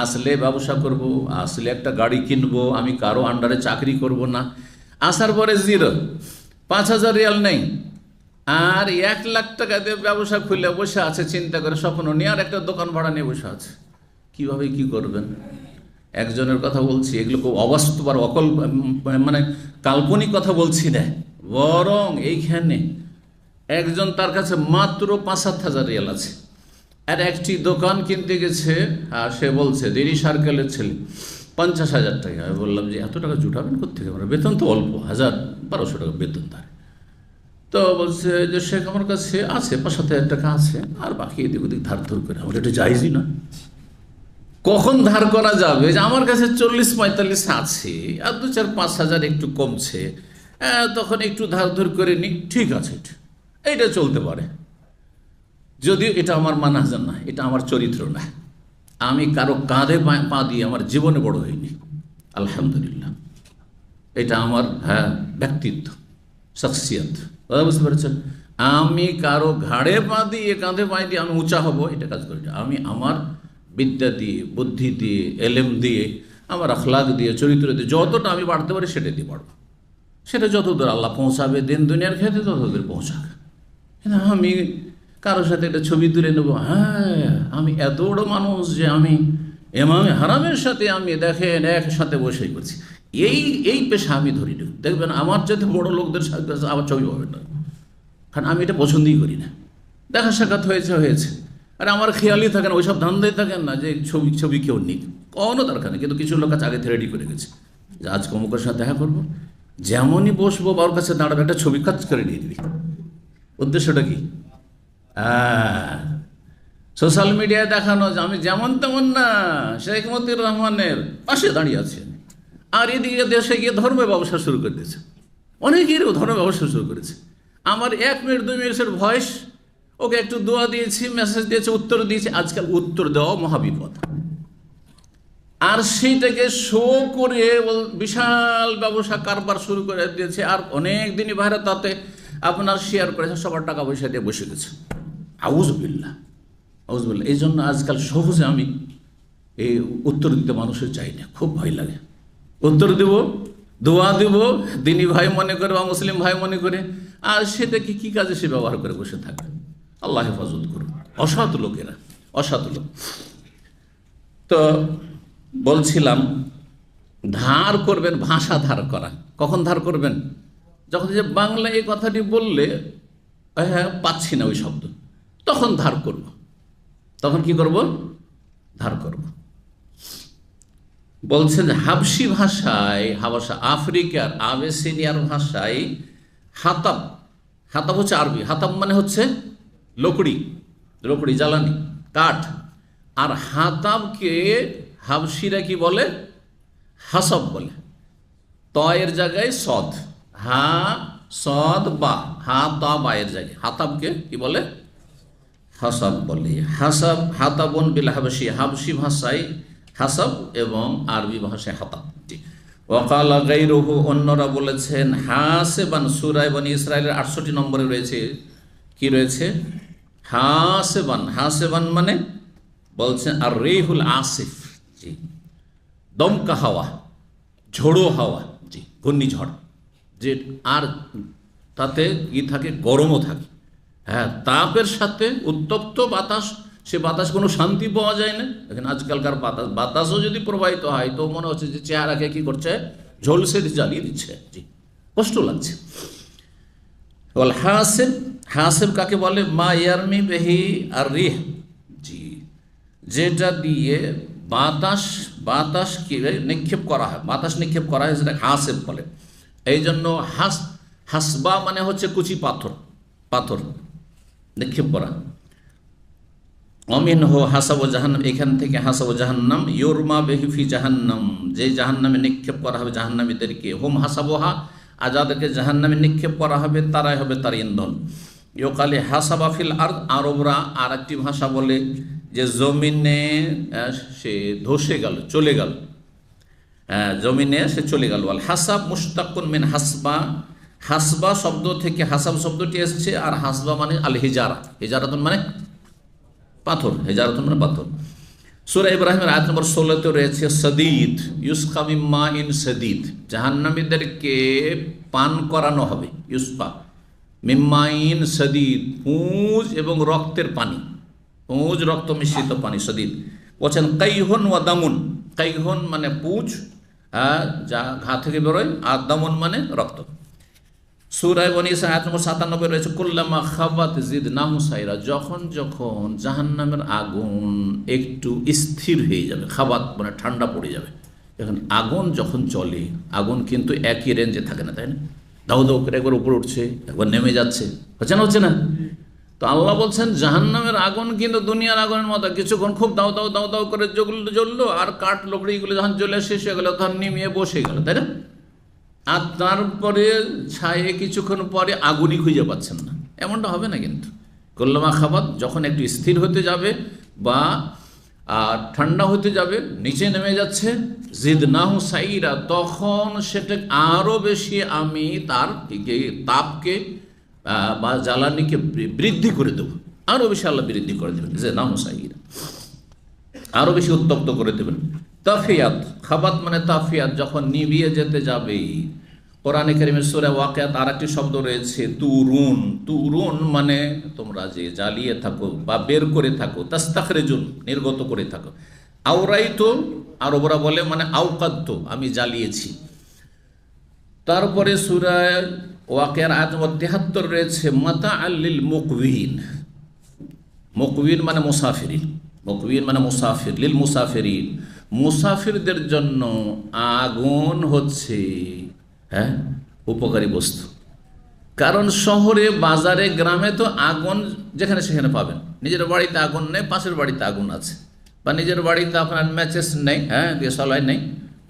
Speaker 1: আসলে ব্যবসা করব, আসলে একটা গাড়ি কিনবো, আমি কারো আন্ডারে চাকরি করব না। আসার পরে জিরো, 5,000 রিয়াল নেই, আর 1 লাখ টাকা দিয়ে ব্যবসা খুলে বসে আছে, চিন্তা করে স্বপ্ন নিয়ে, আর একটা দোকান ভাড়া নিয়ে বসে আছে। কীভাবে কি করবেন? একজনের কথা বলছি, এগুলো খুব অবাস্তব আর মানে কাল্পনিক কথা বলছি না, বরং এইখানে একজন, তার কাছে মাত্র 5-7 হাজার রিয়াল আছে, আর একটি দোকান কিনতে গেছে, আর সে বলছে দেরি সার্কেলের ছেলে 50,000 টাকা। আমি বললাম যে এত টাকা জুটাবেন কোথেকে? আমরা বেতন তো অল্প, 1,000-1,200 টাকা বেতন তার। তো বলছে যে শেখ আমার কাছে আছে 5-7 হাজার টাকা আছে, আর বাকি এদিক ওদিক ধার ধর করে। আমার এটা যাইজই না। কখন ধার করা যাবে? যে আমার কাছে 40-45 আছে, আর 2-4-5 হাজার একটু কমছে, তখন একটু ধার ধর করে নিই, ঠিক আছে, এইটা চলতে পারে। যদিও এটা আমার মানহাজ না, এটা আমার চরিত্র না। আমি কারো কাঁধে পা দিয়ে আমার জীবনে বড় হইনি, আলহামদুলিল্লাহ। এটা আমার, হ্যাঁ, ব্যক্তিত্ব, শখসিয়ত। কথা বুঝতে পেরেছেন? আমি কারো ঘাড়ে পা দিয়ে, কাঁধে পা দিয়ে আমি উঁচা হব, এটা কাজ করি না। আমি আমার বিদ্যা দিয়ে, বুদ্ধি দিয়ে, এলেম দিয়ে, আমার আখলাক দিয়ে, চরিত্র দিয়ে যতটা আমি বাড়তে পারি সেটা দিয়ে বাড়ব। সেটা যতদূর আল্লাহ পৌঁছাবে দিন দুনিয়ার ক্ষেত্রে ততদূর পৌঁছাক। কিন্তু আমি কারোর সাথে একটা ছবি তুলে নেবো, হ্যাঁ আমি এত বড় মানুষ যে আমি ইমামে হারামের সাথে আমি দেখেন একসাথে বসে করছি, এই পেশা আমি ধরি না। দেখবেন আমার যাতে বড় লোকদের সাথে আমার ছবি হবে না, কারণ আমি এটা পছন্দই করি না। দেখা সাক্ষাৎ হয়েছে, আর আমার খেয়ালই থাকে না, ওইসব ধান্দাই থাকেন না যে ছবি কেউ নিক, কোনো দরকার নেই। কিন্তু কিছু লোক আছে আগে থেকে রেডি করে গেছে যে আজ অমুকের সাথে দেখা করবো, যেমনই বসবো বাবার কাছে দাঁড়াবে একটা ছবি কাজ করে নিয়ে দিবি। উদ্দেশ্যটা কি? সোশ্যাল মিডিয়ায় দেখানো যে আমি যেমন তেমন না, শেখ মতিউর রহমানের পাশে দাঁড়িয়ে আছেন, আর এদিকে দেশে গিয়ে ধর্মের ব্যবসা শুরু করে দিয়েছে। অনেকেরও ধর্মের ব্যবসা শুরু করেছে। আমার 1 মিনিট 2 মিনিটের ভয়েস, ওকে একটু দোয়া দিয়েছি, মেসেজ দিয়েছে, উত্তর দিয়েছি। আজকাল উত্তর দেওয়া মহাবিপদ। আর সেইটাকে শো করে বিশাল ব্যবসা কারবার শুরু করে দিয়েছে। আর অনেক দিনই বাইরে তাতে আপনার শেয়ার করেছে, সবার টাকা পয়সা দিয়ে বসে গেছে। আউযুবিল্লাহ, আউযুবিল্লাহ। এই জন্য আজকাল সহজে আমি এই উত্তর দিতে মানুষের চাই না, খুব ভয় লাগে। উত্তর দেব, দোয়া দেব, দিনী ভাই মনে করে বা মুসলিম ভাই মনে করে, আর সেটাকে কি কাজে সে ব্যবহার করে বসে থাকে। আল্লাহ হেফাজত করুন। অসৎ লোকেরা, অসৎ লোক। তো বলছিলাম, ধার করবেন, ভাষা ধার করা। কখন ধার করবেন? যখন যে বাংলা এই কথাটি বললে হ্যাঁ পাচ্ছি না ওই শব্দ, তখন ধার করব। তখন কি করব? ধার করব। বলছেন হাবশি ভাষায়, হাবশা আফ্রিকার আবেসিনিয়ার ভাষায় হাতাব, হাতাব হচ্ছে আরবি, হাতাব মানে হচ্ছে লকড়ি, লকড়ি জ্বালানি, কাঠ। আর হাতাবকে হাবশিরা কি বলে? হাসব বলে। তয়ের জায়গায় সদ, হা সদ বা, হা তা বা এর জায়গায় হাতাবকে কি বলে? হাসাব বলে। হাসাব হাতাবন বিল হাবশি, হাবশি ভাষায় হাসাব এবং আরবি ভাষায় হাতাব। ওয়াকালা গায়রুহু, অন্যরা বলেছেন হাসেবান। সূরা বনী ইসরাঈলের 68 নম্বরে রয়েছে, কি রয়েছে? হাসেবান। হাসেবান মানে বলছেন আর রিহুল আসিফ, জি দমকা হাওয়া, ঝোড়ো হাওয়া, জি ঘূর্ণিঝড়। যে আর তাতে কি থাকে? গরমও থাকে। হ্যাঁ, তাপের সাথে উত্তপ্ত বাতাস, সে বাতাস কোনো শান্তি পাওয়া যায় না। এখন আজকালকার বাতাসও যদি প্রবাহিত হয় তো মনে হচ্ছে যে চেহারাকে কি করছে? ঝলসে জ্বালিয়ে দিচ্ছে। জি, কষ্ট লাগছে। বল হাসেব, হাসেব কাকে বলে? মা ইয়ারমি বেহি আর রিহ, জি যেটা দিয়ে বাতাস কি নিক্ষেপ করা হয়, বাতাস নিক্ষেপ করা হয়, সেটা হাসেব বলে। এই জন্য হাসবা মানে হচ্ছে কুচি পাথর, পাথর নিক্ষেপ করা। অমিন হো হাসাবো জাহান্নাম, এখান থেকে হাসাবো জাহান্নাম। ইউরমা বেহিফি জাহান্নাম, যে জাহান্নামে নিক্ষেপ করা হবে জাহান্নামীদেরকে। হোম হাসাবোহা, আর যাদেরকে জাহান্নামে নিক্ষেপ করা হবে তারাই হবে তার ইন্ধন। ইয়োকালে হাসাবাফিল আর, আরবরা আর একটি ভাষা বলে যে জমিনে সে ধসে গেল, চলে গেল, জমিনে সে চলে গেল। আল হাসাব মুশতাকুন মিন হাসবা, হাসবা শব্দ থেকে হাসাব শব্দটি এসছে। আর হাসবা মানে আল হিজারা, হিজারাতুন মানে পাথর, হেজারাতুন মানে পাথর। সূরা ইব্রাহিমের আয়াত নম্বর 16-তে রয়েছে সদীদ, ইউসকা মিন মাইন সদীদ, জাহান্নামীদেরকে পান করানো হবে। ইউসকা মিন মাইন সদীদ, পুঁজ এবং রক্তের পানি, পুঁজ রক্ত মিশ্রিত পানি, সদীদ। বলছেন কাইহুন ওয়া দামুন, কাইহুন মানে পুঁজ, যা ঘা থেকে বেরোয়, আর দামুন মানে রক্ত। সূরা বনী ইসরাঈল আয়াত নম্বর 97 রয়েছে কুল্লামা খাবাত জিদনাহু সাইরা, যখন যখন জাহান্নামের আগুন একটু স্থির হয়ে যাবে, খাবাত মানে ঠান্ডা পড়ে যাবে। এখন আগুন যখন চলে, আগুন কিন্তু একই রেঞ্জে থাকে না, তাই না? দাউ দাউ করে একবার উপরে উঠছে, একবার নেমে যাচ্ছে, হচ্ছে না? হচ্ছে না? তো আল্লাহ বলছেন জাহান্নামের আগুন কিন্তু দুনিয়ার আগুনের মতো, কিছুক্ষণ খুব দাউ দাউ দাউ দাউ করে জ্বললো, আর কাঠ লকড়িগুলো যখন জ্বলে শেষ হয়ে গেল তখন নিমিয়ে বসে গেল, তাই না? আর তারপরে ছায়ে কিছুক্ষণ পরে আগুনই খুঁজে পাচ্ছেন না, এমনটা হবে না কিন্তু। কল্লামা খাবাত, যখন একটু স্থির হতে যাবে বা ঠান্ডা হতে যাবে, নিচে নেমে যাচ্ছে, জিদনাহু সাইরা, তখন সেটা আরও বেশি আমি তার তাপকে বা জ্বালানিকে বৃদ্ধি করে দেবো, আরও বেশি আল্লাহ বৃদ্ধি করে দেবেন। জিদনাহু সাইরা, আরও বেশি উত্তপ্ত করে দেবেন। তাফিয়াত, খাবাত মানে তাফিয়াত, যখন নিভিয়ে যেতে যাবে। কোরআনে কারীমের সূরা ওয়াকিয়াত আর একটি শব্দ রয়েছে তুরুন। তুরুন মানে তোমরা যে জ্বালিয়ে থাকো বা বের করে থাকো, তাস্তাখরিজুন নির্গত করে থাকো। আওরাইতো আরবরা বলে মানে আওকাদ্দু আমি জ্বালিয়েছি। তারপরে সূরা ওয়াকিয়ার আয়াত নম্বর 73 রয়েছে মাতাআল লিল মুকবিন। মুকবিন মানে মুসাফিরিন, মুকবিন মানে মুসাফির, লিল মুসাফিরিন মুসাফিরদের জন্য আগুন হচ্ছে উপকারী বস্তু। কারণ শহরে বাজারে গ্রামে তো আগুন যেখানে সেখানে পাবেন। নিজের বাড়িতে আগুন নেই, পাশের বাড়িতে আগুন আছে, বা নিজের বাড়িতে আপনার ম্যাচেস নেই, দেশালয় নেই,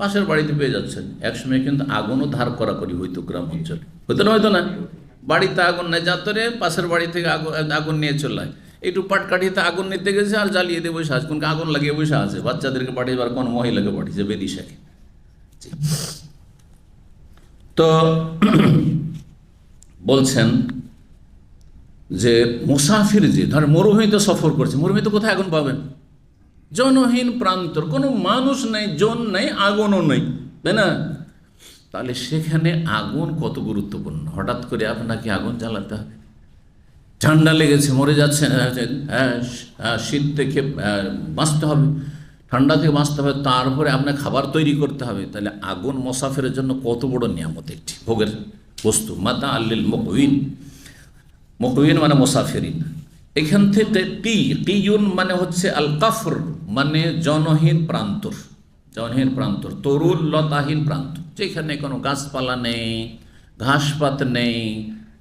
Speaker 1: পাশের বাড়িতে পেয়ে যাচ্ছেন। একসময় কিন্তু আগুনও ধার করাকরি হইতো গ্রাম অঞ্চলে, হইতো না? বাড়িতে আগুন নেই, যাত্রে পাশের বাড়ি থেকে আগুন নিয়ে চলে হয়। একটু পাটকাঠিতে আগুন নিতে গেছে আর জ্বালিয়ে দিয়ে বসে আছে, কোনকে আগুন লাগিয়ে বসে আছে, বাচ্চাদেরকে পাঠিয়েছে আর কোন মহিলাকে পাঠিয়েছে বেদিশাকে। তো বলছেন যে মুসাফির যে ধর মরুভূমিতে সফর করছে, মরুভূমিতে কোথায় আগুন পাবেন? জনহীন প্রান্তর, কোনো মানুষ নেই, জন নেই, আগুনও নেই, তাই না? তাহলে সেখানে আগুন কত গুরুত্বপূর্ণ। হঠাৎ করে আপনাকে আগুন জ্বালাতে হবে, ঠান্ডা লেগেছে মরে যাচ্ছে, শীত থেকে বাঁচতে হবে, ঠান্ডা থেকে বাঁচতে হবে, তারপরে আপনার খাবার তৈরি করতে হবে। তাহলে আগুন মুসাফিরের জন্য কত বড় নিয়ামত, একটি ভোগের বস্তু। মাতা আল্লিল মুকবিন, মুকবিন মানে মুসাফিরিন। এখান থেকে কিয়ুন মানে হচ্ছে আল কাফর, মানে জনহীন প্রান্তর, জনহীন প্রান্তর, তরুল লতাহীন প্রান্তর, যেখানে কোনো গাছপালা নেই, ঘাসপাত নেই,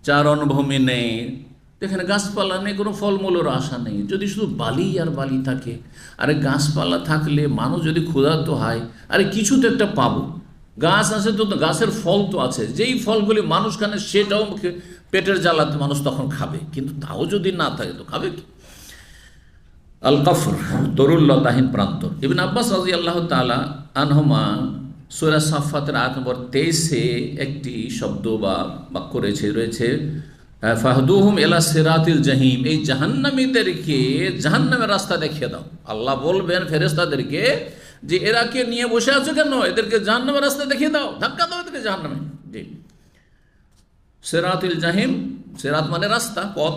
Speaker 1: চারণভূমি নেই, যেখানে গাছপালা নেই, কোনো ফলমূলের আশা নেই, যদি শুধু বালি আর বালি থাকে। আরে গাছপালা থাকলে মানুষ যদি ক্ষুধার্ত হয়, আরে কিছু তো একটা পাবো। গাছ আছে তো গাছের ফল তো আছে, যেই ফলগুলি মানুষ খানে সেটাও পেটের জ্বালাতে মানুষ তখন খাবে, কিন্তু তাও যদি না থাকে তো খাবে কি? আল কাফর তরুল্লতাহীন প্রান্তর। ইবনে আব্বাস রাদিয়াল্লাহু তাআলা আনহুমা সূরা সাফফাতের আয়াত নম্বর 23-এ একটি শব্দ বা বাক্য রয়েছে ফাহদুহুম ইলা সিরাতিল জাহিম, এই জাহান্নামীদেরকে জাহান্নামের রাস্তা দেখিয়ে দাও। আল্লাহ বলবেন ফেরেশতাদেরকে যে এরাকে নিয়ে বসে আছো কেন, এদেরকে জাহান্নামের রাস্তা দেখিয়ে দাও, ধাক্কা দাও এদেরকে জাহান্নামে। জি, সিরাতুল জাহিম, সিরাত মানে রাস্তা, পথ।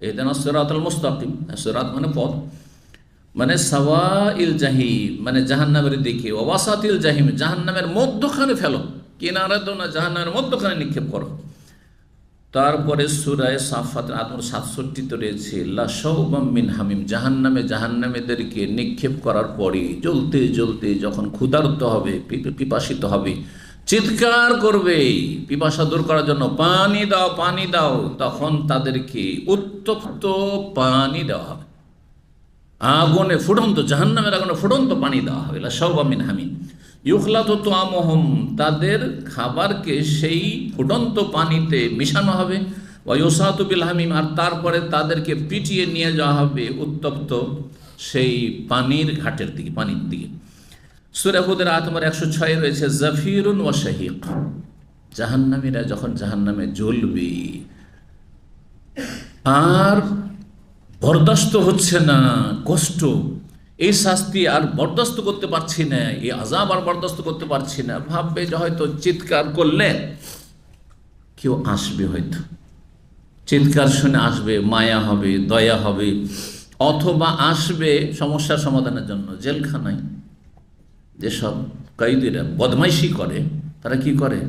Speaker 1: ইহদিনাস সিরাতাল মুস্তাকিম, সিরাত মানে পথ, মানে সাওয়াইল জাহিম মানে জাহান্নামের দিকে, ওয়াসাতিল জাহিম জাহান্নামের মধ্যখানে ফেলো, কিনারে তো না, জাহান্নামের মধ্যখানে নিক্ষেপ করো। তারপরে সূরা সাফফাত আয়াত 67 রয়েছে লা শাওবাম মিন হামিম, জাহান্নামেদেরকে নিক্ষেপ করার পরে জ্বলতে জ্বলতে যখন ক্ষুধার্ত হবে, পিপাসিত হবে, চিৎকার করবে পিপাসা দূর করার জন্য, পানি দাও পানি দাও, তখন তাদেরকে উত্তপ্ত পানি দেওয়া হবে, আগুনে ফুটন্ত, জাহান্নামের আগুনে ফুটন্ত পানি দেওয়া হবে। লা শাওবাম মিন হামিম ইউখলাতু তুআমুহুম, তাদের খাবারকে সেই ফুটন্ত পানিতে মিশানো হবে, ওয়া ইউসাতু বিল হামিম, আর তারপরে তাদেরকে পিটিয়ে নিয়ে যাওয়া হবে উত্তপ্ত সেই পানির ঘাটের দিকে, পানির দিকে। সূরা হুদের আয়াত নম্বর 106 রয়েছে জাফিরুন ওয়া শাহিক, জাহান্নামীরা যখন জাহান্নামে জ্বলবে আর বরদাস্ত হচ্ছে না কষ্ট, এই শাস্তি আর বরদাস্ত করতে পারছি না, এই আযাব আর বরদাস্ত করতে পারছি না, ভাববে যে হয়তো চিৎকার করলে কেউ আসবে, হয়তো চিৎকার শুনে আসবে, মায়া হবে, দয়া হবে, অথবা আসবে সমস্যার সমাধানের জন্য। জেলখানায় যেসব কয়েদিরা বদমাইশি করে, তারা কি করে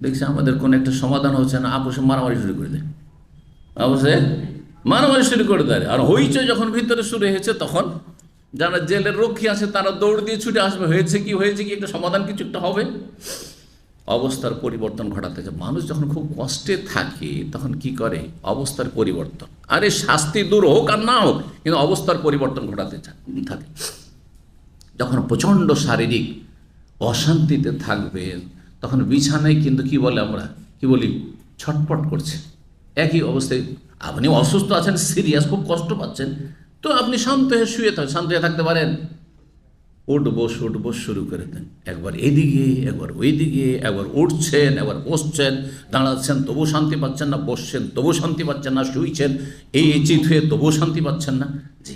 Speaker 1: দেখছে, আমাদের কোনো একটা সমাধান হচ্ছে না, আপোষে মারামারি শুরু করে দেয়, আপোষে মারামারি শুরু করে দেয়। আর হইচই যখন ভিতরে শুরু হয়েছে, তখন যারা জেলের রক্ষী আছে তারা দৌড় দিয়ে ছুটে আসবে, হয়েছে কি একটা সমাধান, কিছু একটা হবে। অবস্থার পরিবর্তন ঘটাতে চায়। মানুষ যখন খুব কষ্টে থাকে তখন কি করে, অবস্থার পরিবর্তন, আরে শাস্তি দূর হোক আর না হোক, কিন্তু অবস্থার পরিবর্তন ঘটাতে থাকে। যখন প্রচণ্ড শারীরিক অশান্তিতে থাকবে, তখন বিছানায় কিন্তু কি বলে, আমরা কি বলি, ছটপট করছে। একই অবস্থায় আপনি অসুস্থ আছেন, সিরিয়াস, খুব কষ্ট পাচ্ছেন, তো আপনি শান্ত হয়ে শান্ত হয়ে থাকতে পারেন, উঠবোস শুরু করে দেন, একবার এদিকে একবার ওইদিকে, একবার উঠছেন একবার বসছেন, দাঁড়াচ্ছেন তবু শান্তি পাচ্ছেন না, বসছেন তবু শান্তি পাচ্ছেন না, শুইছেন এই চিত হয়ে তবু শান্তি পাচ্ছেন না। জি,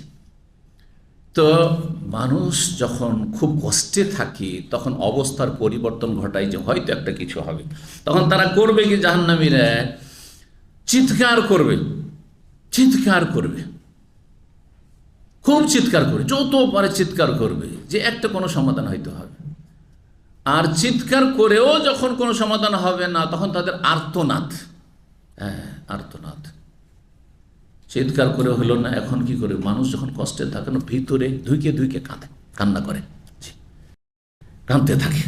Speaker 1: তো মানুষ যখন খুব কষ্টে থাকে তখন অবস্থার পরিবর্তন ঘটায় যে হয়তো একটা কিছু হবে, তখন তারা করবে কি, জাহান্নামীরা চিৎকার করবে, চিৎকার করবে, খুব চিৎকার করবে, যত পারে চিৎকার করবে যে একটা কোনো সমাধান হয়তো হবে। আর চিৎকার করেও যখন কোনো সমাধান হবে না তখন তাদের আর্তনাদ, হ্যাঁ আর্তনাদ, চিৎকার করে হলো না, এখন কি করে, মানুষ যখন কষ্টে থাকে না ভিতরে ধুইকে ধুইকে কাঁদে, কান্না করে, কাঁদতে থাকে।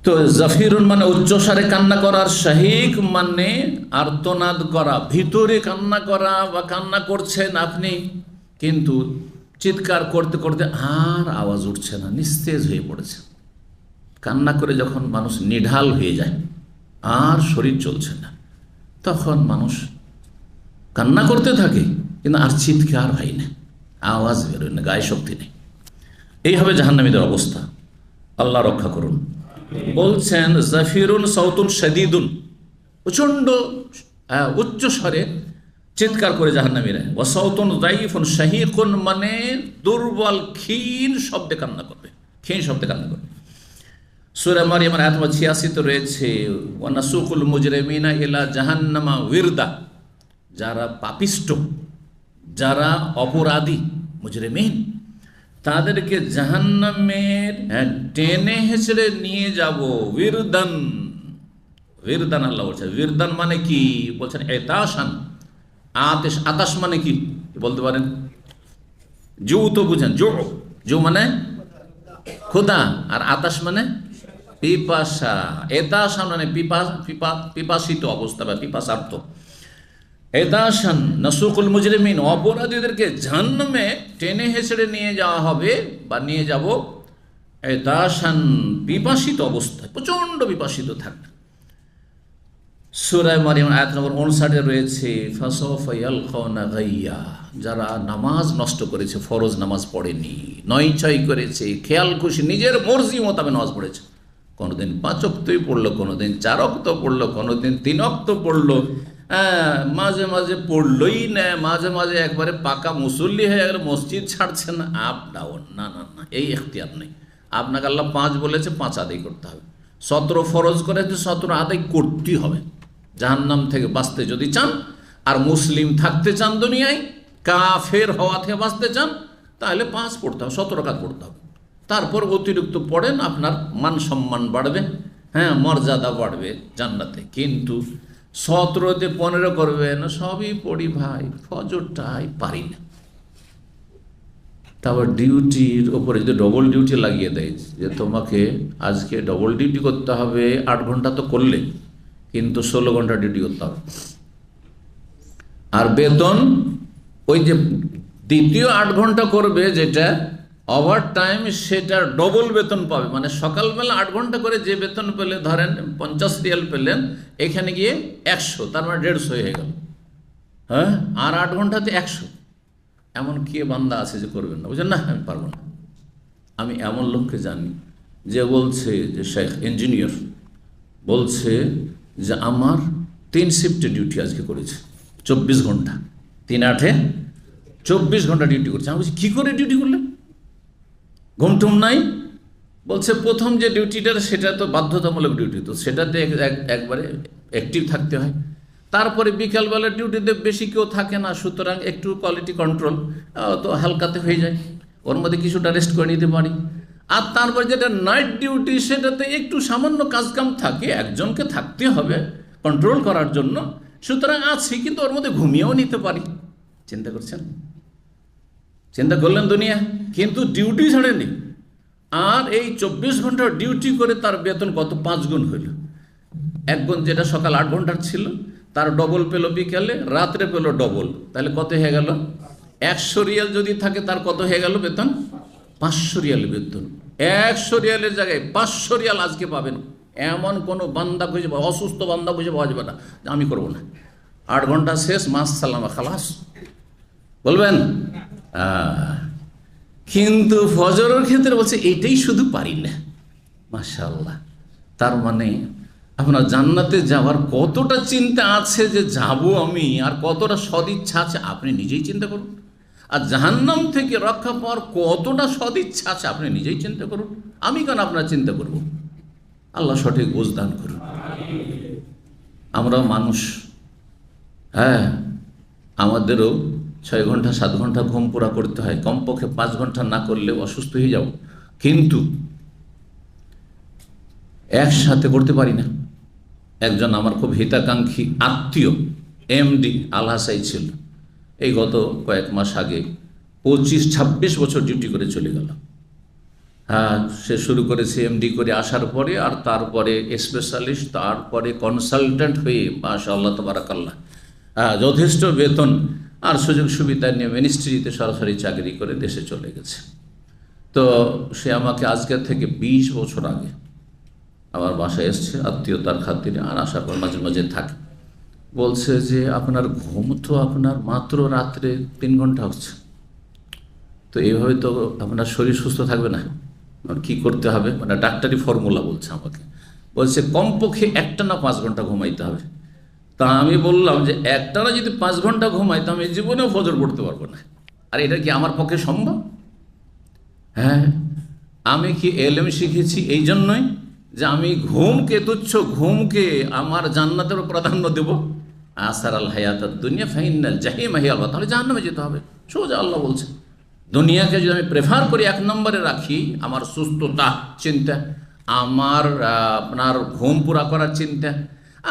Speaker 1: তো জাফিরুন মানে উচ্চস্বরে কান্না করার, শাহিক মানে আর্তনাদ করা, ভিতরে কান্না করা, বা কান্না করছেন আপনি কিন্তু চিৎকার করতে করতে আর আওয়াজ উঠছে না, নিস্তেজ হয়ে পড়েছে। কান্না করে যখন মানুষ নিঢাল হয়ে যায় আর শরীর চলছে না, তখন মানুষ কান্না করতে থাকে কিন্তু আর চিৎকার হয় না, আওয়াজ বেরোয় না, গায়ে শক্তি নেই। এই হবে জাহান্নামীদের অবস্থা, আল্লাহ রক্ষা করুন। বলছেন জাফিরুন সাউতুন শাদীদুন, প্রচণ্ড উচ্চ স্বরে চিৎকার করে জাহান্নামীরা, ওয়া সাউতুন যায়িফুন শাহীকুন মানে দুর্বল ক্ষীণ শব্দে কান্না করবে, ক্ষীণ শব্দে কান্না করবে। সূরা মারইয়াম আয়াত নম্বর 86 তে রয়েছে, ওয়া নাসুকুল মুজরিমিনা ইলা জাহান্নামা উইরদা, যারা পাপিষ্ট, যারা অপরাধী, মুজরিমিন, তাদেরকে জাহান্নামের টেনে হেঁচড়ে নিয়ে যাব, উইরদান, উইরদান আল্লাহ বলছে। উইরদান মানে কি বলছেন, এতাশান, আতেশ, আতাশ মানে কি বলতে পারেন, জু তো বুঝেন, জো, জু মানে ক্ষুধা, আর আতাশ মানে পিপাসা, এতাশান মানে পিপাসিত অবস্থা বা পিপাসার্থ। এদাসান নাসুকুল মুজরিমিন, অপরাধীদেরকে জাহান্নামে টেনে হেঁচড়ে নিয়ে যাওয়া হবে বা নিয়ে যাব, এদাসান পিপাসিত অবস্থায়, প্রচণ্ড পিপাসিত থাকবে। সূরা মারইয়াম আয়াত নম্বর 59 রয়েছে, ফাসাউফা ইয়ালকাউনা গাইয়া, যারা নামাজ নষ্ট করেছে, ফরজ নামাজ পড়েনি, নয়ছয় করেছে, খেয়াল খুশি নিজের মর্জি মোতাবেক নামাজ পড়েছে, কোনোদিন 5 ওয়াক্তই পড়লো, কোনোদিন 4 ওয়াক্ত পড়লো, কোনোদিন 3 ওয়াক্ত পড়লো, মাঝে মাঝে পড়লই না, মাঝে মাঝে একবারে পাকা মুসল্লি হয়ে গেলে মসজিদ ছাড়ছে না, আপ ডাউন, না না না, এই এখতিয়ার নেই। আপনাকে আল্লাহ 5 বলেছে, 5 আদায় করতে হবে। 17 ফরজ করেছে, 17 আদায় করতেই হবে। জাহান্নাম থেকে বাঁচতে যদি চান আর মুসলিম থাকতে চান দুনিয়ায়, কাফের হওয়া থেকে বাঁচতে চান, তাহলে 5 পড়তে হবে, 17 রাকাত পড়তে হবে। তারপর অতিরিক্ত পড়েন, আপনার মান সম্মান বাড়বে, হ্যাঁ মর্যাদা বাড়বে জান্নাতে। কিন্তু 17তে 15 করবেন, সবই পড়ি ভাই, ফজরটাই পারি না। তারপর ডিউটির ওপরে যদি ডবল ডিউটি লাগিয়ে দেয় যে তোমাকে আজকে ডবল ডিউটি করতে হবে, 8 ঘন্টা তো করলে, কিন্তু 16 ঘন্টা ডিউটি করতে হবে, আর বেতন ওই যে দ্বিতীয় 8 ঘন্টা করবে যেটা ওভার টাইম, সেটা ডবল বেতন পাবে। মানে সকালবেলা 8 ঘন্টা করে যে বেতন পেলে, ধরেন 50 রিয়াল পেলেন, এখানে গিয়ে 100, তার মানে 150 হয়ে গেল, হ্যাঁ, আর 8 ঘন্টাতে 100। এমন কে বান্দা আছে যে করবেন না, বুঝলেন না, আমি পারবো না। আমি এমন লোককে জানি যে বলছে, যে শেখ ইঞ্জিনিয়ার, বলছে যে আমার 3 শিফটে ডিউটি আজকে করেছে, 24 ঘন্টা, 3-8 24 ঘন্টা ডিউটি করছে। আমি বলছি কী করে ডিউটি করলেন, ঘুমটুম নাই? বলছে প্রথম যে ডিউটিটা সেটা তো বাধ্যতামূলক ডিউটি, তো সেটাতে একবারে অ্যাক্টিভ থাকতে হয়। তারপরে বিকালবেলা ডিউটিতে বেশি কেউ থাকে না, সুতরাং একটু কোয়ালিটি কন্ট্রোল তো হালকাতে হয়ে যায়, ওর মধ্যে কিছুটা রেস্ট করে নিতে পারি। আর তারপর যেটা নাইট ডিউটি, সেটাতে একটু সামান্য কাজকাম থাকে, একজনকে থাকতে হবে কন্ট্রোল করার জন্য, সুতরাং আছি, কিন্তু ওর মধ্যে ঘুমিয়েও নিতে পারি। চিন্তা করছেন, চিন্তা করলেন দুনিয়া, কিন্তু ডিউটি ছাড়েনি। আর এই 24 ঘন্টার ডিউটি করে তার বেতন কত, 5 গুণ হইল। 1 গুণ যেটা সকাল 8 ঘন্টার ছিল, তার ডবল পেল বিকালে, রাত্রে পেল ডবল, তাহলে কত হয়ে গেল? 100 রিয়াল যদি থাকে, তার কত হয়ে গেল বেতন? 500 রিয়াল বেতন। 100 রিয়ালের জায়গায় 500 রিয়াল আজকে পাবেন। এমন কোনো বান্দা খুঁজে, অসুস্থ বান্দা খুঁজে পাওয়া যাবে না আমি করবো না, 8 ঘন্টা শেষ, মাস সালামা, খালাস বলবেন। কিন্তু ফজরের ক্ষেত্রে বলছে এটাই শুধু পারি না। মাশাআল্লাহ, তার মানে আপনার জান্নাতে যাওয়ার কতটা চিন্তা আছে যে যাব আমি, আর কতটা সদিচ্ছা আছে আপনি নিজেই চিন্তা করুন। আর জাহান্নাম থেকে রক্ষা পাওয়ার কতটা সদিচ্ছা আছে আপনি নিজেই চিন্তা করুন, আমি কেন আপনার চিন্তা করব। আল্লাহ সঠিক বুঝ দান করুন। আমরাও মানুষ, হ্যাঁ, আমাদেরও 6 ঘন্টা 7 ঘন্টা ঘুম পুরা করতে হয়, কমপক্ষে 5 ঘন্টা না করলে অসুস্থ হয়ে যাব, কিন্তু একসাথে করতে পারি না। একজন আমার খুব হিতাকাঙ্ক্ষী আত্মীয় এমডি আলহাসাই ছিল, এই গত কয়েক মাস আগে 25-26 বছর ডিউটি করে চলে গেল। হ্যাঁ, সে শুরু করেছে এমডি করে আসার পরে, আর তারপরে স্পেশালিস্ট, তারপরে কনসালটেন্ট হয়ে মাশাআল্লাহ তাবারাকাল্লাহ, যথেষ্ট বেতন আর সুযোগ সুবিধা নিয়ে মিনিস্ট্রিতে সরাসরি চাকরি করে দেশে চলে গেছে। তো সে আমাকে আজকে থেকে 20 বছর আগে আমার বাসায় এসছে আত্মীয়তার খাতিরে, আর আসার পর মাঝে মাঝে থাকে। বলছে যে আপনার ঘুম তো আপনার মাত্র রাত্রে 3 ঘন্টা হচ্ছে, তো এইভাবে তো আপনার শরীর সুস্থ থাকবে না, কি করতে হবে, মানে ডাক্তারি ফর্মুলা বলছে আমাকে। বলছে কমপক্ষে একটানা 5 ঘন্টা ঘুমাইতে হবে। তা আমি বললাম যে একটানা যদি 5 ঘন্টা ঘুমাই তো আমি জীবনেও ফজর পড়তে পারবো না। আর এটা কি আমার পক্ষে সম্ভব? হ্যাঁ, আমি কি এলেম শিখেছি এই জন্যই যে আমি ঘুমকে তুচ্ছ, ঘুমকে আমার জান্নাতের প্রাধান্য দেব? আসার আল হায়াত দুনিয়া ফাইনাল জাহিম হিয়া আল্লাহ, তাহলে জাহান্নামে যেতে হবে সোজা। আল্লাহ বলছে দুনিয়াকে যদি আমি প্রেফার করি, 1 নম্বরে রাখি আমার সুস্থতা চিন্তা, আমার আপনার ঘুম পুরা করার চিন্তা,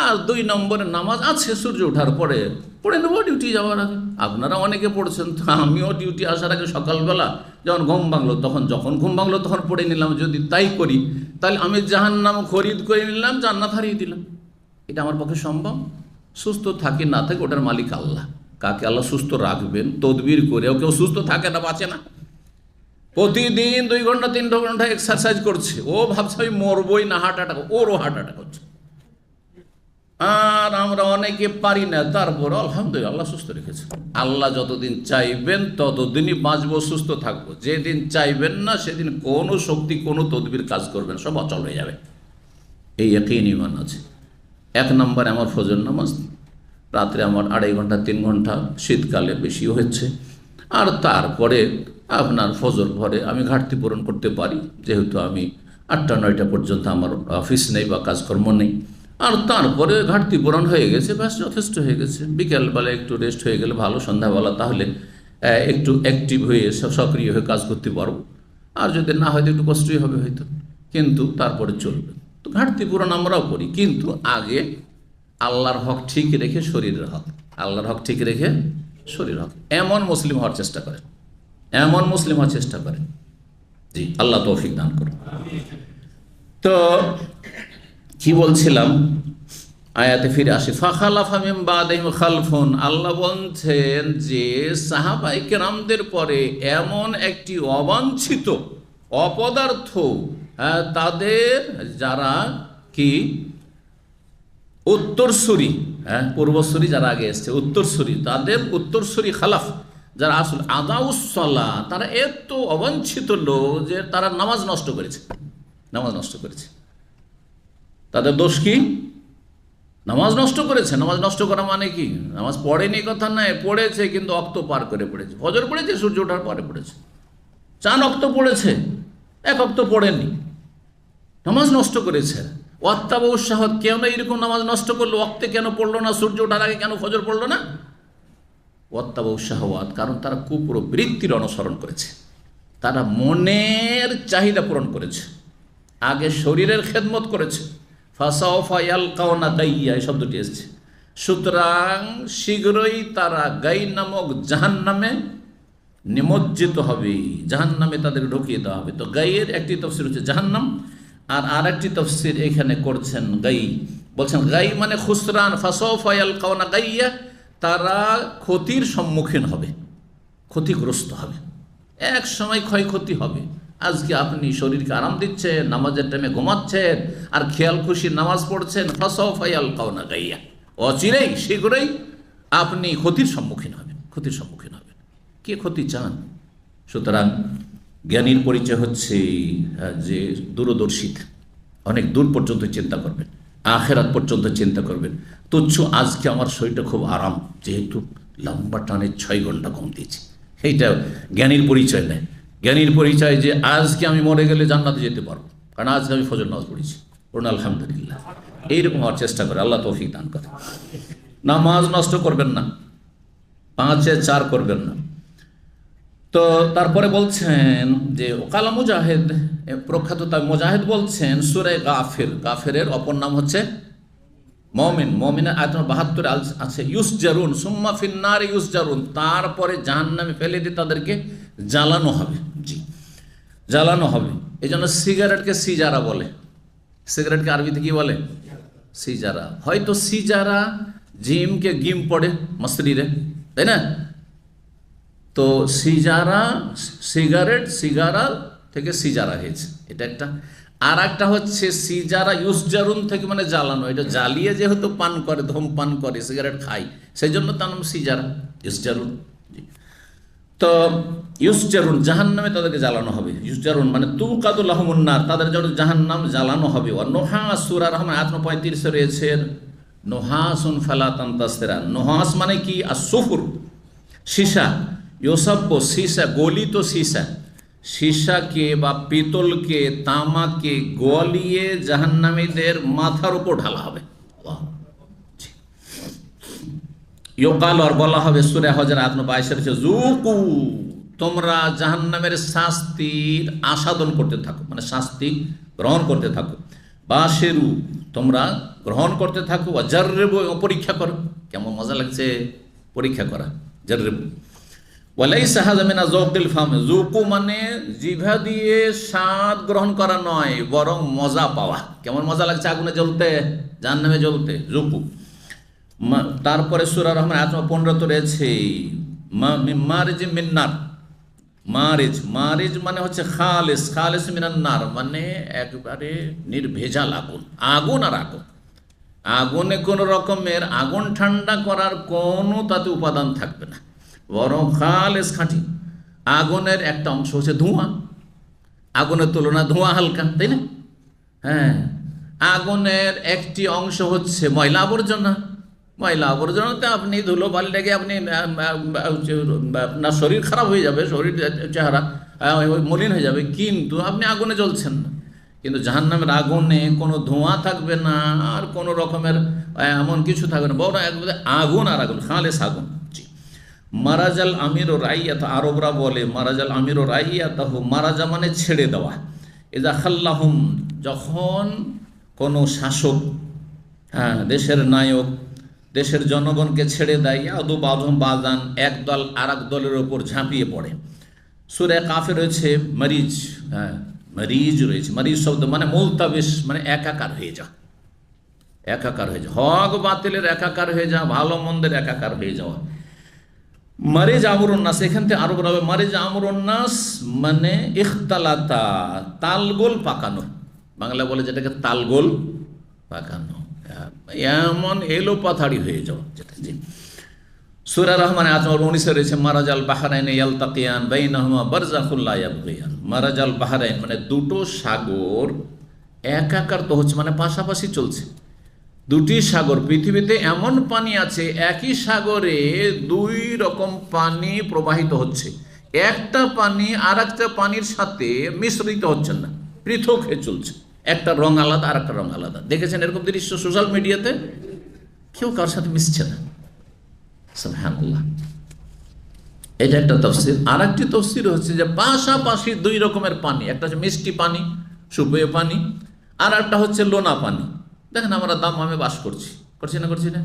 Speaker 1: আর 2 নম্বরে নামাজ আছে সূর্য ওঠার পরে পড়ে নেবো ডিউটি যাওয়ার আগে। আপনারা অনেকে পড়ছেন, তো আমিও ডিউটি আসার আগে সকালবেলা যখন ঘুম ভাঙলো যখন ঘুম ভাঙলো তখন পড়ে নিলাম। যদি তাই করি তাহলে আমি জাহান্নাম খরিদ করে নিলাম, জান্নাত হারিয়ে দিলাম। এটা আমার পক্ষে সম্ভব? সুস্থ থাকি না থাকে ওটার মালিক আল্লাহ। কাকে আল্লাহ সুস্থ রাখবেন তদবির করেও কেউ সুস্থ থাকে না, বাঁচে না। প্রতিদিন 2 ঘন্টা 3 ঘন্টা এক্সারসাইজ করছে, ও ভাবছে আমি মরবই না, হার্ট অ্যাটাক, ওরও হার্ট অ্যাটাক হচ্ছে। আর আমরা অনেকে পারি না, তারপর আলহামদুলিল্লাহ আল্লাহ সুস্থ রেখেছে। আল্লাহ যতদিন চাইবেন ততদিনই বাঁচবো, সুস্থ থাকবো। যেদিন চাইবেন না সেদিন কোনো শক্তি কোনো তদবির কাজ করবেন, সব অচল হয়ে যাবে। এই ইয়াকিন ঈমান আছে। 1 নম্বরে আমার ফজর নামাজ, রাত্রে আমার 2.5 ঘন্টা 3 ঘন্টা, শীতকালে বেশিও হচ্ছে। আর তারপরে আপনার ফজর পরে আমি ঘাটতি পূরণ করতে পারি, যেহেতু আমি 8টা-9টা পর্যন্ত আমার অফিস নেই বা কাজকর্ম নেই। আর তারপরে ঘাটতি পূরণ হয়ে গেছে, ব্যাস যথেষ্ট হয়ে গেছে। বিকেলবেলা একটু রেস্ট হয়ে গেলে ভালো, সন্ধ্যাবেলা তাহলে একটু অ্যাক্টিভ হয়ে সক্রিয় হয়ে কাজ করতে পারবো। আর যদি না হয়তো একটু কষ্টই হবে হয়তো, কিন্তু তারপরে চলবে। তো ঘাটতি পূরণ আমরাও করি, কিন্তু আগে আল্লাহর হক ঠিক রেখে শরীরের হক, আল্লাহর হক ঠিক রেখে শরীরের হক, এমন মুসলিম হওয়ার চেষ্টা করেন, এমন মুসলিম হওয়ার চেষ্টা করেন। জি, আল্লাহ তৌফিক দান করুন। তো কি বলছিলাম, আয়াতে ফিরে আসি। ফাখালাফা মিন বাদিহিম খালফুন, আল্লাহ বলছেন যে সাহাবায়ে কেরামদের পরে এমন একটি অবাঞ্ছিত অপদার্থ, তাদের যারা কি উত্তরসূরি, পূর্বসূরি যারা আগে এসছে উত্তরসূরি, তাদের উত্তরসূরি খালাফ যারা আসল আদাউসসালাহ, তারা এত অবাঞ্ছিত লোক যে তারা নামাজ নষ্ট করেছে, নামাজ নষ্ট করেছে। তাদের দোষ কি? নামাজ নষ্ট করেছে। নামাজ নষ্ট করা মানে কি? নামাজ পড়েনি কথা নয়, পড়েছে কিন্তু অক্ত পার করে পড়েছে। ফজর পড়েছে সূর্য ওঠার পরে পড়েছে, 4 অক্ত পড়েছে, 1 অক্ত পড়েনি, নামাজ নষ্ট করেছে। ওয়াত্তাবাউ শাহাওয়াত, কেন এরকম নামাজ নষ্ট করলো? ওয়াক্তে কেন পড়লো না? সূর্য ওঠার আগে কেন ফজর পড়লো না? ওয়াত্তাবাউ শাহাওয়াত, কারণ তারা কুপ্রবৃত্তির অনুসরণ করেছে, তারা মনের চাহিদা পূরণ করেছে, আগে শরীরের খেদমত করেছে। ফাসাওফা ইয়ালকাউনা গাইয়া, এই শব্দটি এসেছে। সুতরাং শীঘ্রই তারা গাই নামক জাহান্নামে নিমজ্জিত হবে, জাহান্নামে তাদের ঢুকিয়ে দেওয়া হবে। তো গাইয়ের একটি তাফসীর হচ্ছে জাহান্নাম, আর আরেকটি তাফসীর এখানে করছেন গাই, বলছেন গাই মানে খুসরান। ফাসাওফা ইয়ালকাউনা গাইয়া, তারা ক্ষতির সম্মুখীন হবে, ক্ষতিগ্রস্ত হবে, এক সময় ক্ষয়ক্ষতি হবে। আজকে আপনি শরীরকে আরাম দিচ্ছেন, নামাজের টাইমে ঘুমাচ্ছেন, আর খেয়াল খুশি নামাজ পড়ছেন, ফাসাওফা ইয়ালকাউনা গাইয়া, অচিরেই শীঘ্রই আপনি ক্ষতির সম্মুখীন হবেন, ক্ষতির সম্মুখীন হবেন। কে ক্ষতি চান? সুতরাং জ্ঞানীর পরিচয় হচ্ছে যে দূরদর্শিতা, অনেক দূর পর্যন্ত চিন্তা করবেন, আখেরাত পর্যন্ত চিন্তা করবেন। তুচ্ছ আজকে আমার শরীরটা খুব আরাম, যেহেতু লম্বা টানে 6 ঘন্টা ঘুম দিয়েছি, এইটা জ্ঞানীর পরিচয় নেয়। জ্ঞানীর পরিচয় যে আজকে আমি মরে গেলে জান্নাতে যেতে পারবো, কারণ আজকে আমি ফজর নামাজ পড়েছি, পড়ুন আলহামদুলিল্লাহ। এইরকম হওয়ার চেষ্টা করে, আল্লাহ তৌফিক দান করে। নামাজ নষ্ট করবেন না, 5-এ 4 করবেন না। তো তারপরে বলছেন যে ওকালা মুজাহিদ, প্রখ্যাত মুজাহিদ বলছেন সূরা গাফির, গাফিরের অপর নাম হচ্ছে মুমিন। মুমিনের আয়াত নম্বর 72 আছে ইউসজারুন সুম্মা ফিন্নার ইউসজারুন, তারপরে জাহান্নামে ফেলে দিয়ে তাদেরকে জ্বালানো হবে। জি, জ্বালানো হবে। এই জন্য সিগারেটকে সিজারা বলে। সিগারেটকে আরবিতে কি বলে? সিজারা। হয়তো সিজারা জিমকে গিম পড়ে মসরিরে, তাই না? তো সিজারা, সিগারেট, সিগারা থেকে সিজারা হয়েছে, এটা একটা। আর একটা হচ্ছে সিজারা ইউসজারুন থেকে মানে জ্বালানো, এটা জ্বালিয়ে যেহেতু পান করে, ধূমপান করে, সিগারেট খায়, সেই জন্য তার নাম সিজারা, ইউসজারুন। তো ইউসজারুন জাহান্নামে তাদেরকে জ্বালানো হবে। ইউসজারুন মানে তুকাদু লাহুমুন নার, তাদের জন্য জাহান্নাম জ্বালানো হবে। আর নোহাস, সূরা রহমান আয়াত 35 রয়েছে নোহাসুন ফালা তানতাসিরা। নোহাস মানে কি? আর-সুফুর, সীসা। ইউসাব্বু সীসা, গলিত সীসা, সীসাকে বা পিতলকে, তামাকে গলিয়ে জাহান্নামীদের মাথার উপর ঢালা হবে। ইউকাল, আর বলা হবে সূরা হজর আয়াত 22 রয়েছে যুকু, তোমরা জাহান্নামের শাস্তির আস্বাদন করতে থাকো, মানে শাস্তি গ্রহণ করতে থাকো। বাশেরু, তোমরা গ্রহণ করতে থাকো। জাররিবু, পরীক্ষা করো, কেমন মজা লাগছে পরীক্ষা করা, জাররিবু। ওয়ালাইসা হাযা মিনা যাওকিল ফাম, যুকু মানে জিভা দিয়ে স্বাদ গ্রহণ করা নয়, বরং মজা পাওয়া। কেমন মজা লাগছে আগুনে জ্বলতে, জাহান্নামে জ্বলতে, যুকু। তারপরে সূরা রহমান আয়াত 15 রয়েছে মারিজ মিন্নার। মারিজ, মারিজ মানে হচ্ছে খালিস, খালিস মিনান নার মানে একবারে নির্ভেজাল আগুন। আগুন আর আগুন, আগুনে কোনো রকমের আগুন ঠান্ডা করার কোনো তাতে উপাদান থাকবে না, বরং খালিস খাঁটি। আগুনের একটা অংশ হচ্ছে ধোঁয়া, আগুনের তুলনায় ধোঁয়া হালকা, তাই না? হ্যাঁ, আগুনের একটি অংশ হচ্ছে ময়লা আবর্জনা। ময়লা আবর্জনাতে আপনি ধুলো বালি লেগে আপনি আপনার শরীর খারাপ হয়ে যাবে, শরীর চেহারা মলিন হয়ে যাবে, কিন্তু আপনি আগুনে জ্বলছেন না। কিন্তু জাহান্নামের আগুনে কোনো ধোঁয়া থাকবে না, আর কোনো রকমের এমন কিছু থাকবে না, বড় একবারে আগুন আর আগুন, খালেস আগুন। জি। মারাজাল আমির ও রাইয়াত, আরবরা বলে মারাজাল আমির ও রাইয়াতাহু, মারাজা মানে ছেড়ে দেওয়া। এজা খাল্লাহুম, যখন কোনো শাসক, হ্যাঁ দেশের নায়ক, দেশের জনগণকে ছেড়ে দেয়, আদু বাদুম বাজান, এক দল আর এক দলের ওপর ঝাঁপিয়ে পড়ে। সূরা কাফে রয়েছে মরিজ, হ্যাঁ মরিজ রয়েছে। মরিজ শব্দ মানে মুলতাবিস, মানে একাকার হয়ে যাওয়া, একাকার হয়ে যাওয়া, হক বাতিলের একাকার হয়ে যাওয়া, ভালো মন্দের একাকার হয়ে যাওয়া। মারিজ আমরুন নাস, এখান থেকে আরো বলা হবে মারিজ আমরুন নাস মানে ইখতালাতা, তালগোল পাকানো, বাংলা বলে যেটাকে তালগোল পাকানো, এমন এলো পাথাড়ি হয়ে যাওয়া যেটা। জি। সূরা রহমান আয়াত 19 রয়েছে মারাজাল বাহরাইনে ইয়ালতাকিয়ান বাইনাহুমা বারযাখুল লা ইয়াবগিয়ান। মারাজাল বাহরাইন মানে দুটো সাগর একাকার তো হচ্ছে, মানে পাশাপাশি চলছে। দুটি সাগর, পৃথিবীতে এমন পানি আছে একই সাগরে দুই রকম পানি প্রবাহিত হচ্ছে, একটা পানি আর একটা পানির সাথে মিশ্রিত হচ্ছে না, পৃথক হয়ে চলছে, একটা রং আলাদা আর একটা রং আলাদা। দেখেছেন এরকম দৃশ্য সোশ্যাল মিডিয়াতে? কেউ কার সাথে মিশছে না। সুবহানাল্লাহ। এটা একটা তাফসীর। আর একটি তাফসীর হচ্ছে যে পাশাপাশি দুই রকমের পানি, একটা হচ্ছে মিষ্টি পানি, সুপেয় পানি, আর একটা হচ্ছে লোনা পানি। দেখেন আমরা দাম্মামে বাস করছি, করছি না?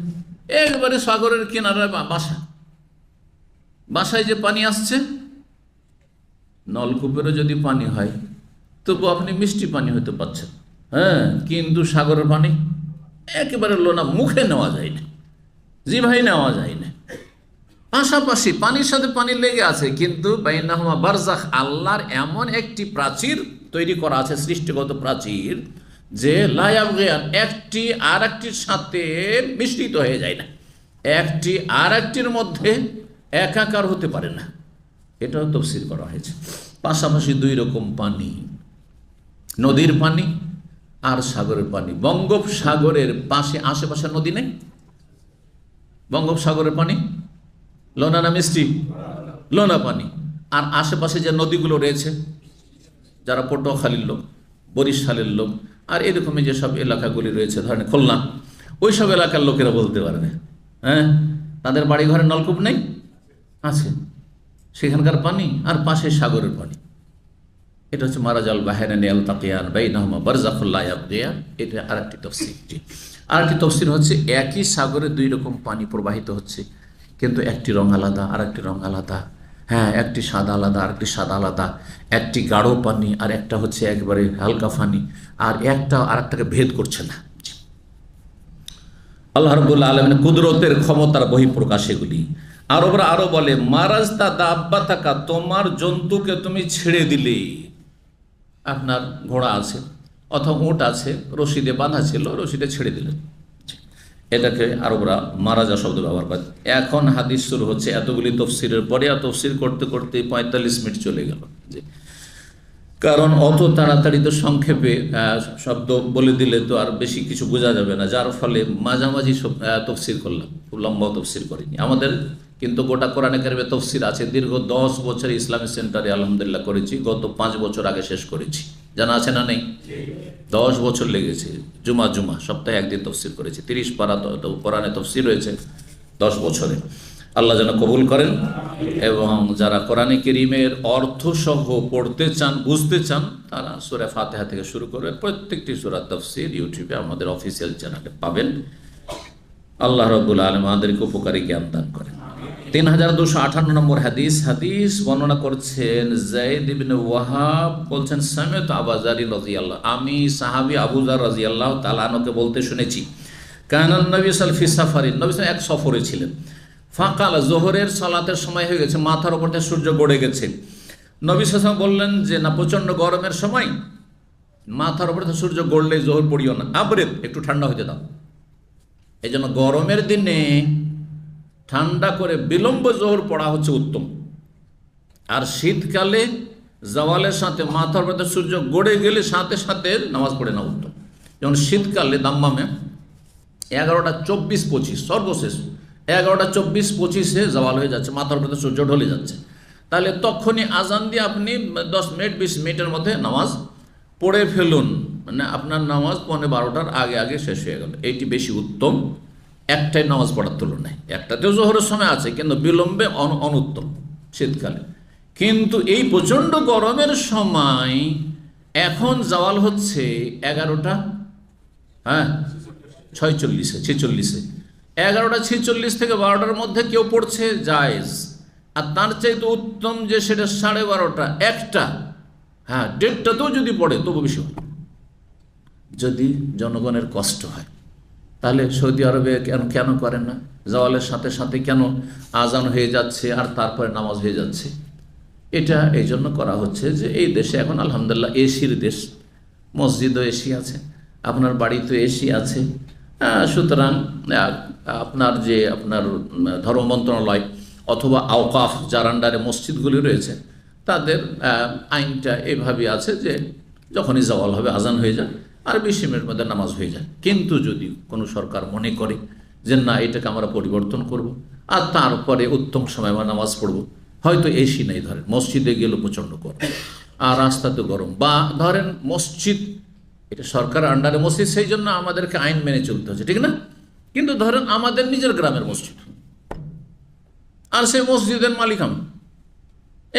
Speaker 1: একবারে সাগরের কিনারে বাসা, বাসায় যে পানি আসছে, নলকূপেরও যদি পানি হয় তবু আপনি মিষ্টি পানি হতে পারছেন, হ্যাঁ, কিন্তু সাগরের পানি একেবারে লোনা, মুখে নেওয়া যায় না, জিভাই নেওয়া যায় না। পাশাপাশি পানির সাথে পানি লেগে আছে, কিন্তু বাইনাহুমা বারজাখ, আল্লাহর এমন একটি প্রাচীর তৈরি করা আছে, সৃষ্টিগত প্রাচীর, যে লা ইয়াবগিয়ান, একটি আর একটির সাথে মিশ্রিত হয়ে যায় না, একটি আর একটির মধ্যে একাকার হতে পারে না। এটাও তাফসীর করা হয়েছে। পাশাপাশি দুই রকম পানি, নদীর পানি আর সাগরের পানি। বঙ্গোপসাগরের পাশে আশেপাশে নদী নেই? বঙ্গোপসাগরের পানি লোনা না মিষ্টি? লোনা পানি। আর আশেপাশে যে নদীগুলো রয়েছে, যারা পটুয়াখালীর লোক, বরিশালের লোক, আর এরকমই যেসব এলাকাগুলি রয়েছে, ধরেন খুলনা, ওই সব এলাকার লোকেরা বলতে পারবে, হ্যাঁ, তাদের বাড়ি ঘরে নলকূপ নেই, আছে, সেখানকার পানি আর পাশে সাগরের পানি। এটা হচ্ছে মারাজাল বাহরাইনি ইয়ালতাকিয়ান বাইনাহুমা বারযাখুন লা ইয়াবগিয়ান। এটা আরেকটি তাফসীর। আরেকটি তাফসীর হচ্ছে একই সাগরে দুই রকম পানি প্রবাহিত হচ্ছে, কিন্তু একটি রং আলাদা আর একটি রং আলাদা। হ্যাঁ, একটি সাদা আলাদা আর একটি সাদা আলাদা, একটি গাঢ় পানি আর একটা হচ্ছে একবারে হালকা পানি, আর একটা আর একটাকে ভেদ করছে না। আল্লাহ রাব্বুল আলামিনের কুদরতের ক্ষমতার বহিঃপ্রকাশ এগুলি। আরবরা আরো বলে মারাজতা দাব্বাতাকা, তোমার জন্তুকে তুমি ছেড়ে দিলে। আপনার ঘোড়া আছে অথবা উট আছে, রশিদে বাঁধা ছিল, রশিদে ছেড়ে দিলেন, এটাকে আরবরা মারাজা শব্দ ব্যবহার করে। এখন হাদিস শুরু হচ্ছে, এতগুলি তফসিরের পরে আর তফসির করতে করতে 45 মিনিট চলে গেল। কারণ অত তাড়াতাড়ি তো সংক্ষেপে শব্দ বলে দিলে তো আর বেশি কিছু বোঝা যাবে না, যার ফলে মাঝামাঝি তফসির করলাম, খুব লম্বা তফসির করিনি। আমাদের কিন্তু গোটা কোরআনে কারিমে তফসির আছে, দীর্ঘ 10 বছর ইসলামিক সেন্টারে আলহামদুলিল্লাহ করেছি, গত 5 বছর আগে শেষ করেছি, জানা আছে না নেই? 10 বছর লেগেছে, জুমা সপ্তাহে একদিন তফসির করেছি, 30 পারা তো কোরআনে তফসির হয়েছে 10 বছরে। আল্লাহ যেন কবুল করেন, এবং যারা কোরআনে কারীমের অর্থসহ পড়তে চান, বুঝতে চান, তারা সূরা ফাতিহা থেকে শুরু করে প্রত্যেকটি সূরা তাফসীর ইউটিউবে আমাদের অফিসিয়াল চ্যানেলে পাবেন। আল্লাহ রাব্বুল আলামিন আমাদেরকে উপকারী জ্ঞান দান করেন। 3258 নম্বর হাদিস বর্ণনা করছেন যায়েদ ইবনে ওয়াহাব, বলছেন সামি'তু আবু যার রাদিয়াল্লাহু, আমি সাহাবী আবু যার রাদিয়াল্লাহু তাআলা আনহুকে বলতে শুনেছি, কানান নবী সাল্লাল্লাহু আলাইহি ওয়াসাল্লাম ফি সাফারিন, নবী এক সফরে ছিলেন, ফাকাল, জোহরের সালাতের সময় হয়ে গেছে, মাথার উপর থেকে সূর্য গড়ে গেছে। নবী সাল্লাল্লাহু আলাইহি ওয়াসাল্লাম বললেন যে না, প্রচন্ড গরমের সময় মাথার উপর থেকে সূর্য গড়লে জোহর পড়িও না, আবরেদ, একটু ঠান্ডা হতে দাও। এই জন্য গরমের দিনে ঠান্ডা করে বিলম্ব জোহর পড়া হচ্ছে উত্তম। আর শীতকালে জাওয়ালের সাথে মাথার উপর থেকে সূর্য গড়ে গেলে সাথে সাথে নামাজ পড়ে না উত্তম। যেমন শীতকালে দাম্মামে 11টা 24-25 সর্বশেষ 11টা 24-25-এ জাওয়াল হয়ে যাচ্ছে, মাথার উপরে সূর্য ঢলে যাচ্ছে, তাহলে তখনই আজান দিয়ে আপনি 10 মিনিট 20 মিনিটের মধ্যে নামাজ পড়ে ফেলুন, মানে আপনার নামাজ 12টার আগে শেষ হয়ে গেল। এইটি বেশি উত্তম একটাই নামাজ পড়ার তুলনায়। একটাতেও জোহরের সময় আছে, কিন্তু বিলম্বে অনুত্তম শীতকালে। কিন্তু এই প্রচণ্ড গরমের সময় এখন জাওয়াল হচ্ছে 11টা 46-এ 11টা 46 থেকে 12টার মধ্যে কেউ পড়ছে জায়েজ, আর তার চাইতে উত্তম যে সেটা 12:30 1টা, 1:30টাতেও যদি পড়ে তবু বেশি হয়। যদি জনগণের কষ্ট হয় তাহলে সৌদি আরবে কেন করেন না? জাওয়ালের সাথে সাথে কেন আজান হয়ে যাচ্ছে আর তারপরে নামাজ হয়ে যাচ্ছে? এটা এই জন্য করা হচ্ছে যে এই দেশে এখন আলহামদুলিল্লাহ এসির দেশ, মসজিদও এসি আছে, আপনার বাড়িতে এসি আছে, সুতরাং আপনার ধর্ম মন্ত্রণালয় অথবা আওকাফ যার আন্ডারে মসজিদগুলি রয়েছে, তাদের আইনটা এভাবে আছে যে যখনই জাওয়াল হবে আজান হয়ে যায় আর 20 মিনিটের মধ্যে নামাজ হয়ে যায়। কিন্তু যদি কোনো সরকার মনে করে যে না, এটাকে আমরা পরিবর্তন করব আর তারপরে উত্তম সময় আমরা নামাজ পড়ব, হয়তো এসি নেই, ধরেন মসজিদে গেলে প্রচণ্ড গরম আর রাস্তাতে গরম, বা ধরেন মসজিদ এটা সরকার আন্ডারে মসজিদ, সেই জন্য আমাদেরকে আইন মেনে চলতে হচ্ছে, ঠিক না? কিন্তু ধরেন আমাদের নিজের গ্রামের মসজিদ, আর সেই মসজিদের মালিক আমি,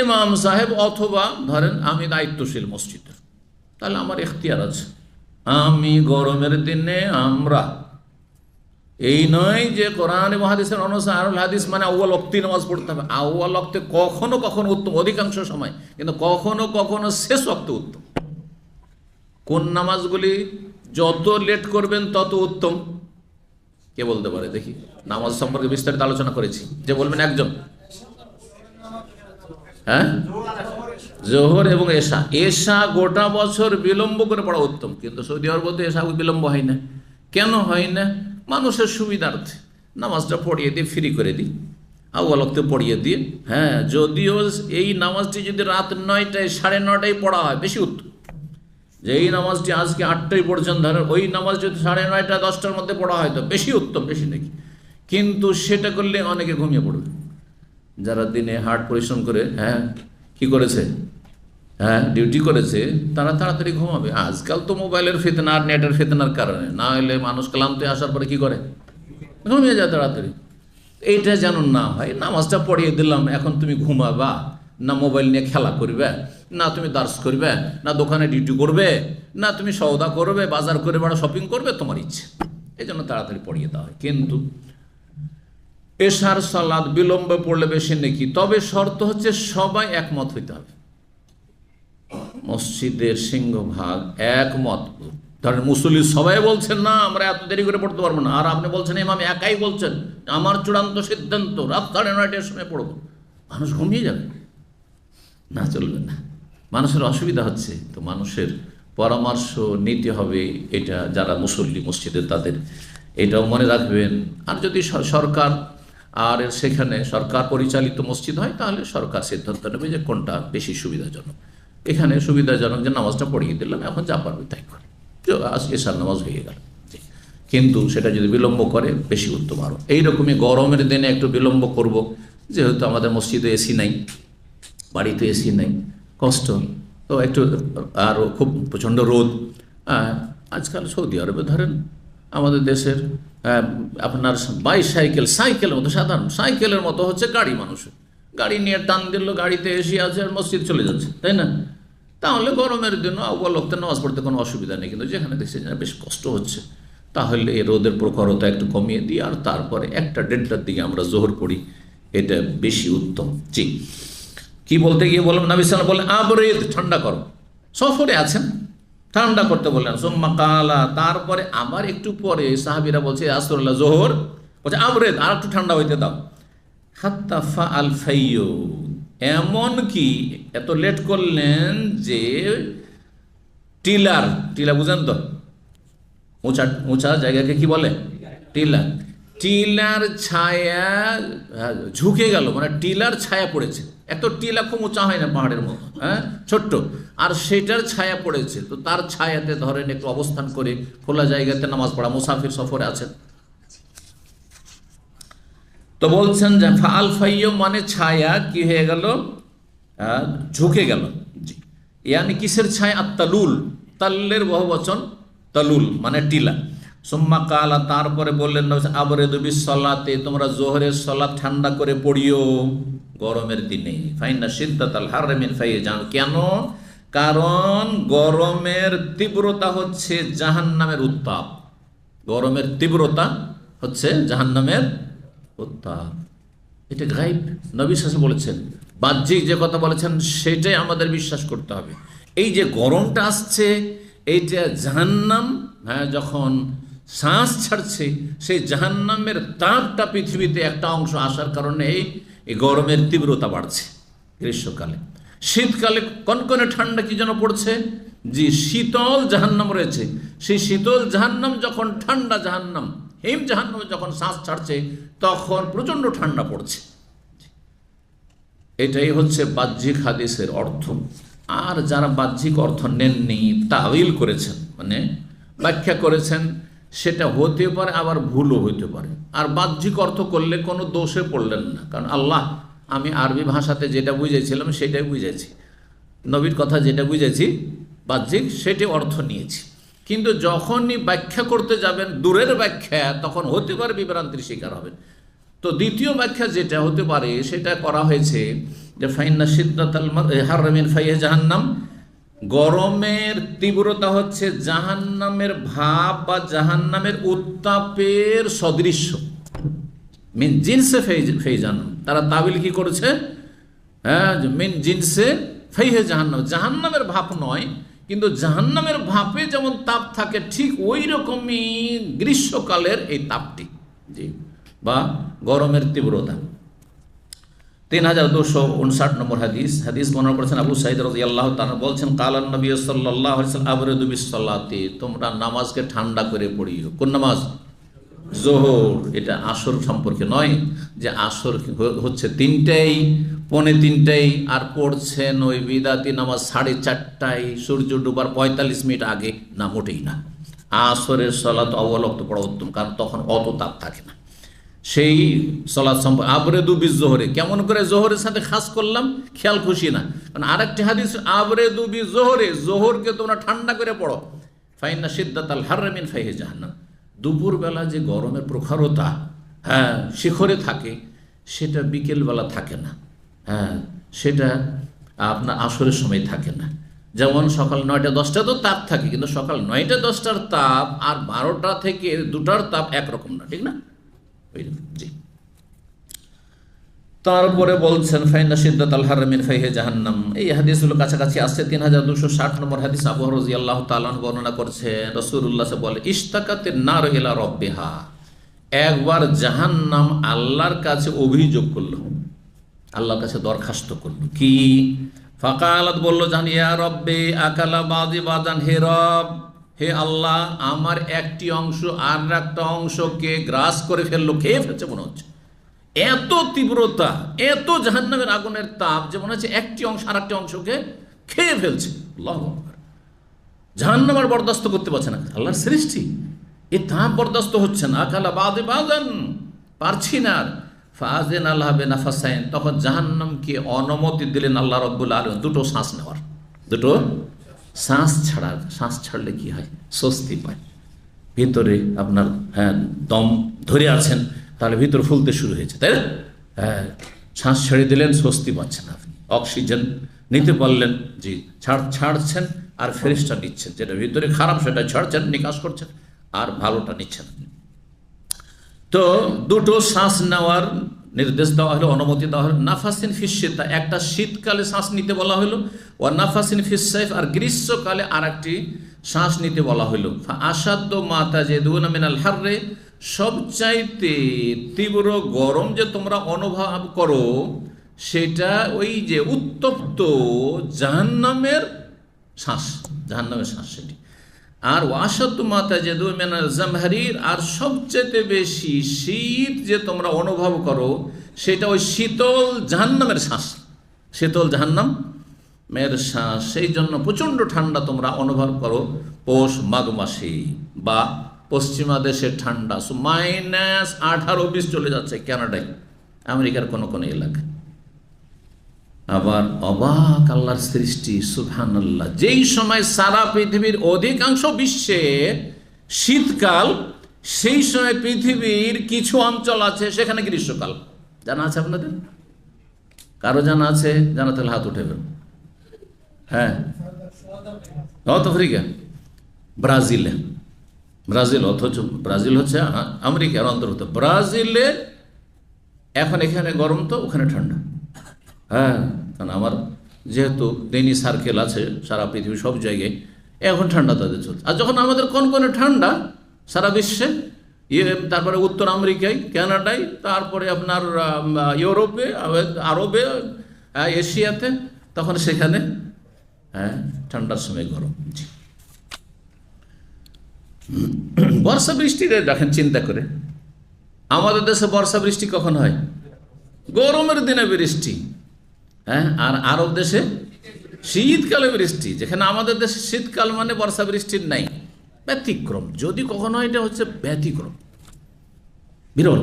Speaker 1: ইমাম সাহেব, অথবা ধরেন আমি দায়িত্বশীল মসজিদের, তাহলে আমার এখতিয়ার আছে। আমি গরমের দিনে আমরা এই নয় যে কোরআন এবং হাদিসের অনুসারে আরুল হাদিস মানে আউয়াল ওয়াক্তে নামাজ পড়তে হবে। আউয়াল ওয়াক্তে কখনো কখনো উত্তম, অধিকাংশ সময়, কিন্তু কখনো কখনো শেষ ওয়াক্তে উত্তম। কোন নামাজগুলি যত লেট করবেন তত উত্তম? কে বলতে পারে দেখি? নামাজ সম্পর্কে বিস্তারিত আলোচনা করেছি, যে বলবেন একজন। জোহর এবং এশা গোটা বছর বিলম্ব করে পড়া উত্তম, কিন্তু সৌদি আরব তো এশা বিলম্ব হয় না। কেন হয় না? মানুষের সুবিধার্থে নামাজটা পড়িয়ে দিয়ে ফ্রি করে দিই, আউয়াল ওয়াক্তে পড়িয়ে দিয়ে। যদিও এই নামাজটি যদি রাত 9টায় 9:30টায় পড়া হয় বেশি উত্তম। যে এই নামাজটি আজকে 8টায় পড়ছেন, ধরেন ওই নামাজ যদি 9:30 10টার মধ্যে পড়া হয় তো বেশি উত্তম, বেশি নাকি। কিন্তু সেটা করলে অনেকে ঘুমিয়ে পড়বে, যারা দিনে হার্ড পরিশ্রম করে কি করেছে, ডিউটি করেছে, তারা তাড়াতাড়ি ঘুমাবে। আজকাল তো মোবাইলের ফিতনা আর নেটের ফিতনার কারণে, না হলে মানুষ ক্লান্তি আসার পরে কি করে, ঘুমিয়ে যায় তাড়াতাড়ি। এইটা যেন না হয়, নামাজটা পড়িয়ে দিলাম, এখন তুমি ঘুমাবা না, মোবাইল নিয়ে খেলা করবে না, তুমি দার্স করবে না, দোকানে ডিউটি করবে না, তুমি সওদা করবে, বাজার করে বেড়া শপিং করবে, তোমার ইচ্ছে, এই জন্য তাড়াতাড়ি পড়িয়ে দেওয়া হয়। কিন্তু এশার সালাত বিলম্বে পড়লে বেশি নেকি, তবে শর্ত হচ্ছে সবাই একমত হইতে হবে। মসজিদের সিংহভাগ একমত, ধরেন মুসল্লি সবাই বলছেন না আমরা এত দেরি করে পড়তে পারবো না, আর আপনি বলছেন ইমাম একাই বলছেন আমার চূড়ান্ত সিদ্ধান্ত রাত 9:30-এর সময় পড়বো, মানুষ ঘুমিয়ে যাবে না, চলবে না। মানুষের অসুবিধা হচ্ছে, তো মানুষের পরামর্শ নিতে হবে। এটা যারা মুসল্লি মসজিদে তাদের এটাও মনে রাখবেন। আর যদি সরকার আর সেখানে সরকার পরিচালিত মসজিদ হয়, তাহলে সরকার সিদ্ধান্ত নেবে যে কোনটা বেশি সুবিধাজনক। এখানে সুবিধাজনক যে নামাজটা পড়িয়ে দিলাম, এখন যা পারবে তাই করে, এশার নামাজ হয়ে গেল। কিন্তু সেটা যদি বিলম্ব করে বেশি উত্তম। আরও এইরকমই গরমের দিনে একটু বিলম্ব করব, যেহেতু আমাদের মসজিদে এসি নাই, বাড়িতে এসি নাই, কষ্ট তো একটু, আরও খুব প্রচণ্ড রোদ। আজকাল সৌদি আরবে ধরেন আমাদের দেশের আপনার সাইকেলের মতো, সাধারণ সাইকেলের মতো হচ্ছে গাড়ি, মানুষের গাড়ি নিয়ে টান দিল, গাড়িতে এসে আছে আর মসজিদ চলে যাচ্ছে, তাই না? তাহলে গরমের দিনও অবলক্তে নামাজ পড়তে কোনো অসুবিধা নেই। কিন্তু যেখানে দেখছি যে বেশ কষ্ট হচ্ছে, তাহলে এই রোদের প্রখরতা একটু কমিয়ে দিই, আর তারপরে 1টা-1:30টার দিকে আমরা জোহর পড়ি, এটা বেশি উত্তম। জি, কি বলতে গিয়ে বললাম, নবী সাল্লাল্লাহু আলাইহি ওয়াসাল্লাম আবরিদ, ঠান্ডা করো, সফরে আছেন ঠান্ডা করতে বললেন। সুম্মা কালা, তারপরে আবার একটু পরে সাহাবীরা বলছে রাসূলুল্লাহ জোহর, বলছে আবরিদ, আর একটু ঠান্ডা হইতে দাও। হাত্তা ফাআল ফাইয়ু, এমন কি এত লেট করলেন যে টিলার বুঝেন তো, উঁচা জায়গাকে কি বলে, টিলার ছায়া ঝুঁকে গেল, মানে টিলার ছায়া পড়েছে। এত টিলা খুব উঁচা হয় না, পাহাড়ের মতো, ছোট্ট, আর সেটার ছায়া পড়েছে। তো তার ছায়াতে ধরেন একটু অবস্থান করে খোলা জায়গাতে নামাজ পড়া, মুসাফির সফরে আছেন। তো বলছেন যে ফাল ফাইয়ুম মানে ছায়া কি হয়ে গেল, ঝুঁকে গেল। জি, ইয়ানি কিসের ছায়া, আত্তালুল, তাল্লের বহুবচন তালুল মানে টিলা। সুম্মা কালা, তারপরে বললেন আবরিদু বিসসালাতে, তোমরা জোহরের সালাত ঠান্ডা করে পড়িও গরমের দিনে। ফাইন্না শিদ্দাতাল হাররি মিন ফাইজান, কেন? কারণ গরমের তীব্রতা হচ্ছে জাহান্নামের উত্তাপ। গরমের তীব্রতা হচ্ছে জাহান্নামের উত্তাপ। এটা গায়ব, নবী সাল্লাল্লাহু বলেছেন। বাহ্যিক যে কথা বলেছেন সেটাই আমাদের বিশ্বাস করতে হবে। এই যে গরমটা আসছে, এইটা জাহান্নাম যখন শ্বাস ছাড়ছে, সেই জাহান্নামের তাপটা পৃথিবীতে একটা অংশ আসার কারণে এই গরমের তীব্রতা বাড়ছে গ্রীষ্মকালে। শীতকালে কনকনে ঠান্ডা কি যেন পড়ছে, জি, শীতল জাহান্নাম রয়েছে। সেই শীতল জাহান্নাম যখন ঠান্ডা জাহান্নাম, হিম জাহান্নাম যখন শ্বাস ছাড়ছে, তখন প্রচণ্ড ঠান্ডা পড়ছে। এটাই হচ্ছে বাহ্যিক হাদিসের অর্থ। আর যারা বাহ্যিক অর্থ নেননি, তাওয়িল করেছেন, মানে ব্যাখ্যা করেছেন, সেটা হতে পারে আবার ভুলও হইতে পারে। আর বাহ্যিক অর্থ করলে কোনো দোষে পড়লেন না, কারণ আল্লাহ, আমি আরবি ভাষাতে যেটা বুঝেছিলাম সেটাই বুঝেছি, নবীর কথা যেটা বুঝেছি বাহ্যিক সেটাই অর্থ নিয়েছি। কিন্তু যখনই ব্যাখ্যা করতে যাবেন দূরের ব্যাখ্যা, তখন হতে পারে বিভ্রান্তির শিকার হবেন। তো দ্বিতীয় ব্যাখ্যা যেটা হতে পারে সেটা করা হয়েছে যে ফাইন্না শিদ্দাতাল হাররি মিন ফাইহি জাহান্নাম, গরমের তীব্রতা হচ্ছে জাহান্নামের ভাব বা জাহান্নামের উত্তাপের সদৃশ্য। মিন জিনসে ফাইহি জাহান্নাম, তারা তাবিল কি করেছে, মিন জিনসে ফাইহি জাহান্নাম, জাহান্নামের ভাব নয়, কিন্তু জাহান্নামের ভাপে যেমন তাপ থাকে ঠিক ওই রকমই গ্রীষ্মকালের এই তাপটি, জি, বা গরমের তীব্রতা। 3259 নম্বর হাদিস বর্ণনা করেছেন আবু সাঈদ রাদিয়াল্লাহু তাআলা, বলছেন কালান নবী সাল্লাল্লাহু আলাইহি ওয়াসাল্লাম আবরিদু বিসসালাতি, তোমরা নামাজকে ঠান্ডা করে পড়িও। কোন নামাজ? জোহর। এটা আসর সম্পর্কে নয় যে আসর হচ্ছে 3টায়, 2:45, আর পড়ছেন ওই বিদাতি নামাজ 4:30টায়, সূর্য ডুবার 45 মিনিট আগে, না, মোটেই না। আসরের সালাত অবলক্ত পড়া উত্তম, কারণ তখন অত তাপ থাকে না। সেই সলাৎ সম্পর্কে আবরেদু বিজ জোহরে, কেমন করে জোহরের সাথে খাস করলাম খেয়াল খুশি না, কারণ আরেকটি হাদিস আবরেদু বিজ জোহরে, জোহরকে তোমরা ঠান্ডা করে পড়ো, ফাইন্না সিদ্দাতাল হারমিন ফাইহে জাহান্নাম, দুপুরবেলা যে গরমের প্রখরতা শিখরে থাকে সেটা বিকেলবেলা থাকে না, সেটা আপনার আসরের সময় থাকে না। যেমন সকাল 9টা 10টা তো তাপ থাকে, কিন্তু সকাল 9টা 10টার তাপ আর 12টা থেকে 2টার তাপ একরকম না, ঠিক না? জি। তারপরে বলছেন ফাইন্না সিদ্দাতাল হারমিন ফাইহে জাহান্নাম, এই হাদিসগুলো কাছাকাছি আসছে। 3260 নম্বর হাদিস, আবু হুরায়রা রাদিয়াল্লাহু তাআলা বর্ণনা করছেন, রাসূলুল্লাহ বলে ইশতাকাতিন নার ইলা রাব্বিহা, একবার জাহান্নাম আল্লাহর কাছে অভিযোগ করলো, আল্লাহর কাছে দরখাস্ত করলো কি, ফাকালাত বলল জান ইয়া রব্বি আকালা বাদি বাদান, হে রব, হে আল্লাহ, আমার একটি অংশ আর একটা অংশকে গ্রাস করে ফেললো, খেয়ে ফেলছে মনে হচ্ছে, এত তীব্রতা, এত জাহান্নামের আগুনের তাপ যে মনে হচ্ছে একটি অংশ আর একটি অংশকে খেয়ে ফেলছে। আল্লাহু আকবার, জাহান্নাম আর বরদাস্ত করতে পারছে না, আল্লাহর সৃষ্টি, এই তাপ বরদাস্ত হচ্ছে না, আকালা বাদি বাদান, পারছি না। ফাযিন আল্লাহ বেনাফাসাইন, তখন জাহান্নামকে অনুমতি দিলেন আল্লাহ রাব্বুল আলামিন দুটো শ্বাস নেওয়ার, দুটো শ্বাস ছাড়ার। শ্বাস ছাড়লে কি হয়? স্বস্তি পায়। ভিতরে আপনার দম ধরে আছেন, তাহলে ভিতর ফুলতে শুরু হয়েছে, তাই না? শ্বাস ছেড়ে দিলেন, স্বস্তি পাচ্ছেন আপনি, অক্সিজেন নিতে পারলেন, জি, ছাড়ছেন আর ফেরেশতা নিচ্ছেন, যেটা ভিতরে খারাপ সেটা ছাড়ছেন, নিকাশ করছেন, আর ভালোটা নিচ্ছেন। তো দুটো শ্বাস নেওয়ার নির্দেশ দেওয়া হলো, অনুমতি দেওয়া হলো। নাফাসিন ফিস শীতা, একটা শীতকালে শ্বাস নিতে বলা হলো, ও নাফাসিন ফিস সাইফ, আর গ্রীষ্মকালে আর একটি শ্বাস নিতে বলা হলো। আসাদ্য মাতা যে দুনা মিনাল হাররে, সবচাইতে তীব্র গরম যে তোমরা অনুভব করো সেটা ওই যে উত্তপ্ত জাহান্নামের শ্বাস, জাহান্নামের শ্বাস সেটি। আর ওয়াসাদ্দু মাতা যে মিনাল জামহারির, আর সবচেয়ে বেশি শীত যে তোমরা অনুভব করো সেটা ওই শীতল জাহান্নামের শ্বাস, শীতল জাহান্নামের শ্বাস। সেই জন্য প্রচণ্ড ঠান্ডা তোমরা অনুভব করো পৌষ মাঘ মাসে, বা পশ্চিমা দেশের ঠান্ডা -18-20 চলে যাচ্ছে কানাডায়, আমেরিকার কোনো কোনো এলাকায়। আবার অবাক আল্লাহর সৃষ্টি, সুবহানাল্লাহ, যেই সময় সারা পৃথিবীর অধিকাংশ বিশ্বে শীতকাল, সেই সময় পৃথিবীর কিছু অঞ্চল আছে সেখানে গ্রীষ্মকাল। জানা আছে আপনাদের? কারো জানা আছে? জানা তাহলে হাত উঠেবেন। সাউথ আফ্রিকা, ব্রাজিলে, ব্রাজিল, অথচ ব্রাজিল হচ্ছে আমেরিকার অন্তর্গত। ব্রাজিলে এখন এখানে গরম তো ওখানে ঠান্ডা। কারণ আমার যেহেতু ডেনি সার্কেল আছে সারা পৃথিবী সব জায়গায়, এখন ঠান্ডা তাদের চলছে। আর যখন আমাদের কোন ঠান্ডা সারা বিশ্বে, তারপরে উত্তর আমেরিকায়, কানাডায়, তারপরে আপনার ইউরোপে, আরবে, এশিয়াতে, তখন সেখানে ঠান্ডার সময় গরম। বর্ষা বৃষ্টিতে দেখেন চিন্তা করে, আমাদের দেশে বর্ষা বৃষ্টি কখন হয়? গরমের দিনে বৃষ্টি, আর আরব দেশে শীতকালে বৃষ্টি। যেখানে আমাদের দেশে শীতকাল মানে বর্ষা বৃষ্টির নাই, ব্যতিক্রম। যদি কখনো এটা হচ্ছে ব্যতিক্রম, বিরল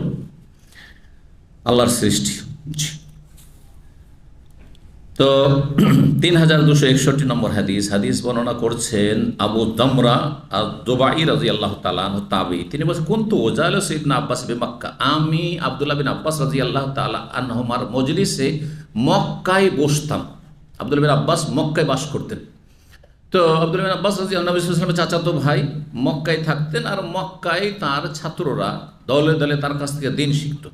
Speaker 1: আল্লাহর সৃষ্টি। তো 3261 নম্বর হাদিস, হাদিস বর্ণনা করছেন আবু দামরা আদ-দুবাই রাদিয়াল্লাহু তাআলা আনহু, তাবী। তিনি বলেন, কুনতু ওয়াজালিসু ইবনে আব্বাস বিমক্কা, আমি আব্দুল্লাহ বিন আব্বাস রাদিয়াল্লাহু তাআলা আনহুমার মজলিসে মক্কায় বসতাম। আব্দুল্লাহ বিন আব্বাস মক্কায় বাস করতেন। তো আব্দুল্লাহ বিন আব্বাস রাদিয়াল্লাহু নবী সাল্লাল্লাহু আলাইহি ওয়াসাল্লামের চাচাতো ভাই মক্কায় থাকতেন, আর মক্কায় তার ছাত্ররা দলে দলে তার কাছ থেকে দিন শিখত।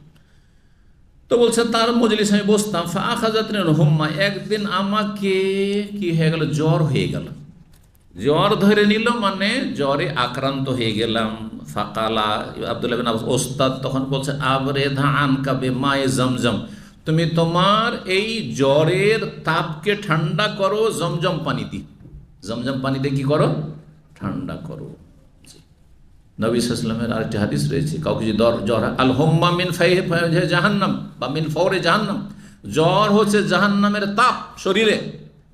Speaker 1: তো বলছে তার মজলিসে আমি বসতাম। ফাআখাযাতনি হুম্মা, একদিন আমাকে কি হয়ে গেল? জ্বর হয়ে গেল, জ্বর ধরে নিল, মানে জ্বরে আক্রান্ত হয়ে গেলাম। ফাকালা আব্দুল্লাহ বিন আব্বাস ওস্তাদ তখন বলছে, আবরেদা আনকা বিমায়ে জমজম, তুমি তোমার এই জ্বরের তাপকে ঠান্ডা করো জমজম পানি দিয়ে। জমজম পানিতে কি করো? ঠান্ডা করো। নবী সাল্লাল্লাহু আলাইহি ওয়াসাল্লামের আরেকটি হাদিস রয়েছে, কাউকে যদি জ্বর, আল হুম্মা মিন ফাইহি জাহান্নাম বা মিন ফাওরে জাহান্নাম, জ্বর হচ্ছে জাহান্নামের তাপ শরীরে,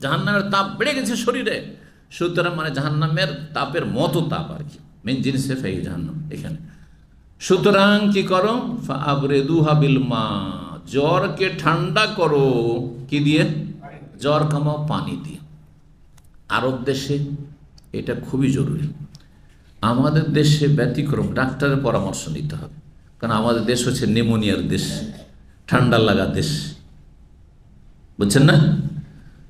Speaker 1: জাহান্নামের তাপ বেড়ে গেছে শরীরে, সুতরাং মানে জাহান্নামের তাপের মতো তাপ আর কি, মিন জিনসে ফাইহি জাহান্নাম। এখানে সুতরাং কি করো, ফাবরেদুহা বিল মা, জ্বরকে ঠান্ডা করো কি দিয়ে? জ্বর কামাও পানি দিয়ে। আরব দেশে এটা খুবই জরুরি। আমাদের দেশে ব্যতিক্রম, ডাক্তারের পরামর্শ নিতে হবে, কারণ আমাদের দেশ হচ্ছে নিউমোনিয়ার দেশ, ঠান্ডা লাগা দেশ, বুঝছেন না?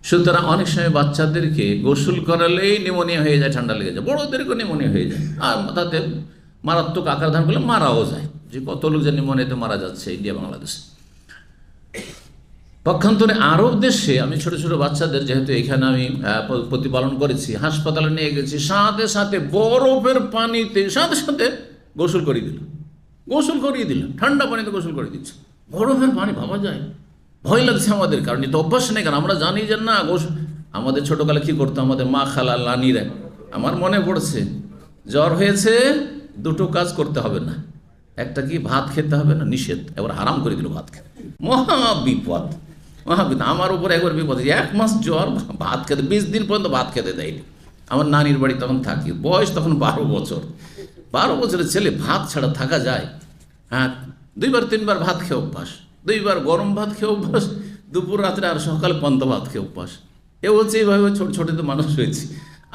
Speaker 1: সুতরাং অনেক সময় বাচ্চাদেরকে গোসল করালেই নিউমোনিয়া হয়ে যায়, ঠান্ডা লেগে যায়, বড়োদেরকেও নিউমোনিয়া হয়ে যায়, আর তাতে মারাত্মক আকার ধারণ করলে মারাও যায়। যে কত লোক যে নিউমোনিয়াতে মারা যাচ্ছে ইন্ডিয়া বাংলাদেশে। পক্ষান্তরে আরব দেশে আমি ছোট ছোট বাচ্চাদের, যেহেতু এখানে আমি প্রতিপালন করেছি, হাসপাতালে নিয়ে গেছি, সাথে সাথে বরফের পানিতে সাথে সাথে গোসল করিয়ে দিল, ঠান্ডা পানিতে গোসল করে দিচ্ছে। বরফের পানি ভাবা যায়, ভয় লাগছে আমাদের, কারণ এটা অভ্যাস নেই। কারণ আমরা জানি যে না আমাদের ছোটকালে কি করতো আমাদের মা, খালা, নানিরা, আমার মনে পড়ছে জ্বর হয়েছে দুটো কাজ করতে হবে না, একটা কি ভাত খেতে হবে না, নিষেধ, এবার হারাম করে দিল ভাত খেতে। মহাবিপদ। আমার উপর একবার বিপদ, 1 মাস জ্বর, ভাত খেতে 20 দিন পর্যন্ত ভাত খেতে দেয়নি। আমার নানির বাড়ি তখন থাকি, বয়স তখন 12 বছর। 12 বছরের ছেলে ভাত ছাড়া থাকা যায়? হ্যাঁ, 2বার 3বার ভাত খেয়ে অভ্যাস, 2বার গরম ভাত খেয়ে অভ্যাস, দুপুর রাত্রে আর সকালে পান্তা ভাত খেয়ে অভ্যাস। এ হচ্ছে এইভাবে ছোট ছোটতে মানুষ হয়েছে।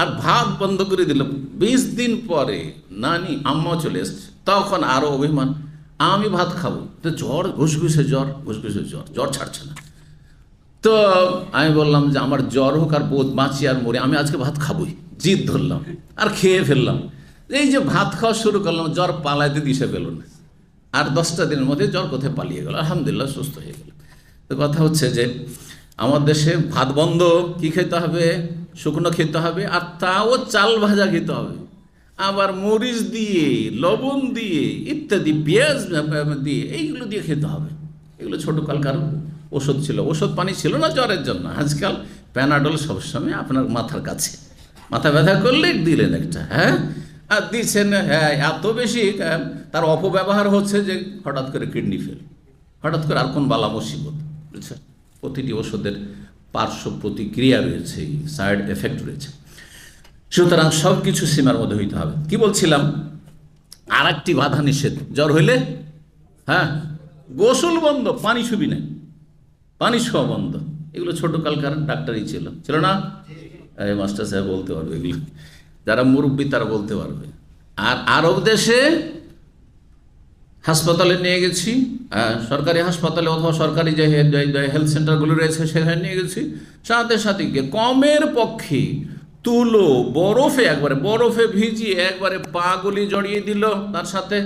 Speaker 1: আর ভাত বন্ধ করে দিল। 20 দিন পরে নানি আম্মাও চলে এসছে, তখন আরও অভিমান, আমি ভাত খাবো, তো জ্বর, ঘুষঘুষে জ্বর, জ্বর ছাড়ছে না। তো আমি বললাম যে আমার জ্বর হোক আর বাঁচি আর মরে, আমি আজকে ভাত খাবোই, জিদ ধরলাম আর খেয়ে ফেললাম। এই যে ভাত খাওয়া শুরু করলাম, জ্বর পালাইতে দিশে পেল না, আর 10টা দিনের মধ্যে জ্বর কোথায় পালিয়ে গেল, আলহামদুলিল্লাহ সুস্থ হয়ে গেল। তো কথা হচ্ছে যে আমার দেশে ভাত বন্ধ, কি খেতে হবে? শুকনো খেতে হবে, আর তাও চাল ভাজা খেতে হবে, আবার মরিচ দিয়ে, লবণ দিয়ে ইত্যাদি, পেঁয়াজ দিয়ে, এইগুলো দিয়ে খেতে হবে। এগুলো ছোটোকালকার ওষুধ ছিল, ওষুধ পানি ছিল না জ্বরের জন্য। আজকাল প্যানাডল সবসময় আপনার মাথার কাছে, মাথা ব্যথা করলে দিলেন একটা, হ্যাঁ, আর দিচ্ছেন, হ্যাঁ, এত বেশি তার অপব্যবহার হচ্ছে যে হঠাৎ করে কিডনি ফেল, হঠাৎ করে আর কোন বালা মুসিবত, বুঝছেন? প্রতিটি ওষুধের পার্শ্ব প্রতিক্রিয়া রয়েছে, সাইড এফেক্ট রয়েছে। সুতরাং সব কিছু সীমার মধ্যে হইতে হবে। কি বলছিলাম? আর একটি বাধা নিষেধ, জ্বর হইলে, হ্যাঁ, গোসল বন্ধ, পানি ছুবি নাই, পানি ছোঁয়া বন্ধ। এগুলো ছোটোকালকার ডাক্তারই ছিল না? এই মাস্টার সাহেব বলতে পারবে, এগুলো যারা মুরব্বী তারা বলতে পারবে। আর আরব দেশে হাসপাতালে নিয়ে গেছি, সরকারি হাসপাতালে অথবা সরকারি যে হেলথ সেন্টারগুলো রয়েছে সেখানে নিয়ে গেছি, সাথে সাথে গিয়ে কমের পক্ষে তুলো বরফে ভিজিয়ে একবারে পা গুলি জড়িয়ে দিল তার সাথে,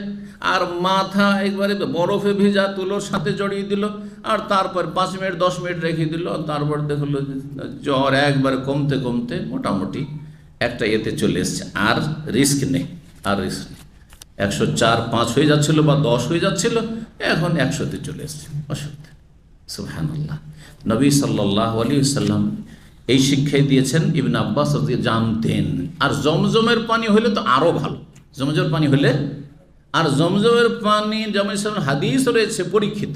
Speaker 1: আর মাথা একবারে বরফে ভিজা তুলোর সাথে জড়িয়ে দিল, আর তারপর 5 মিনিট 10 মিনিট রেখে দিল। তারপর দেখলো জ্বর একবারে কমতে কমতে মোটামুটি একটা এতে চলে এসছে, আর রিস্ক নেই, 104-5 হয়ে যাচ্ছিল বা 10 হয়ে যাচ্ছিল, এখন 100-তে চলে এসছে, অসুবিধা। সুবহানাল্লাহ। নবী সাল্লাল্লাহু আলাইহি ওয়াসাল্লাম এই শিক্ষাই দিয়েছেন, ইবনে আব্বাস জানতেন। আর জমজমের পানি হলে তো আরও ভালো, জমজমের পানি হলে, আর জমজমের পানি যেমন হাদিস রয়েছে পরীক্ষিত।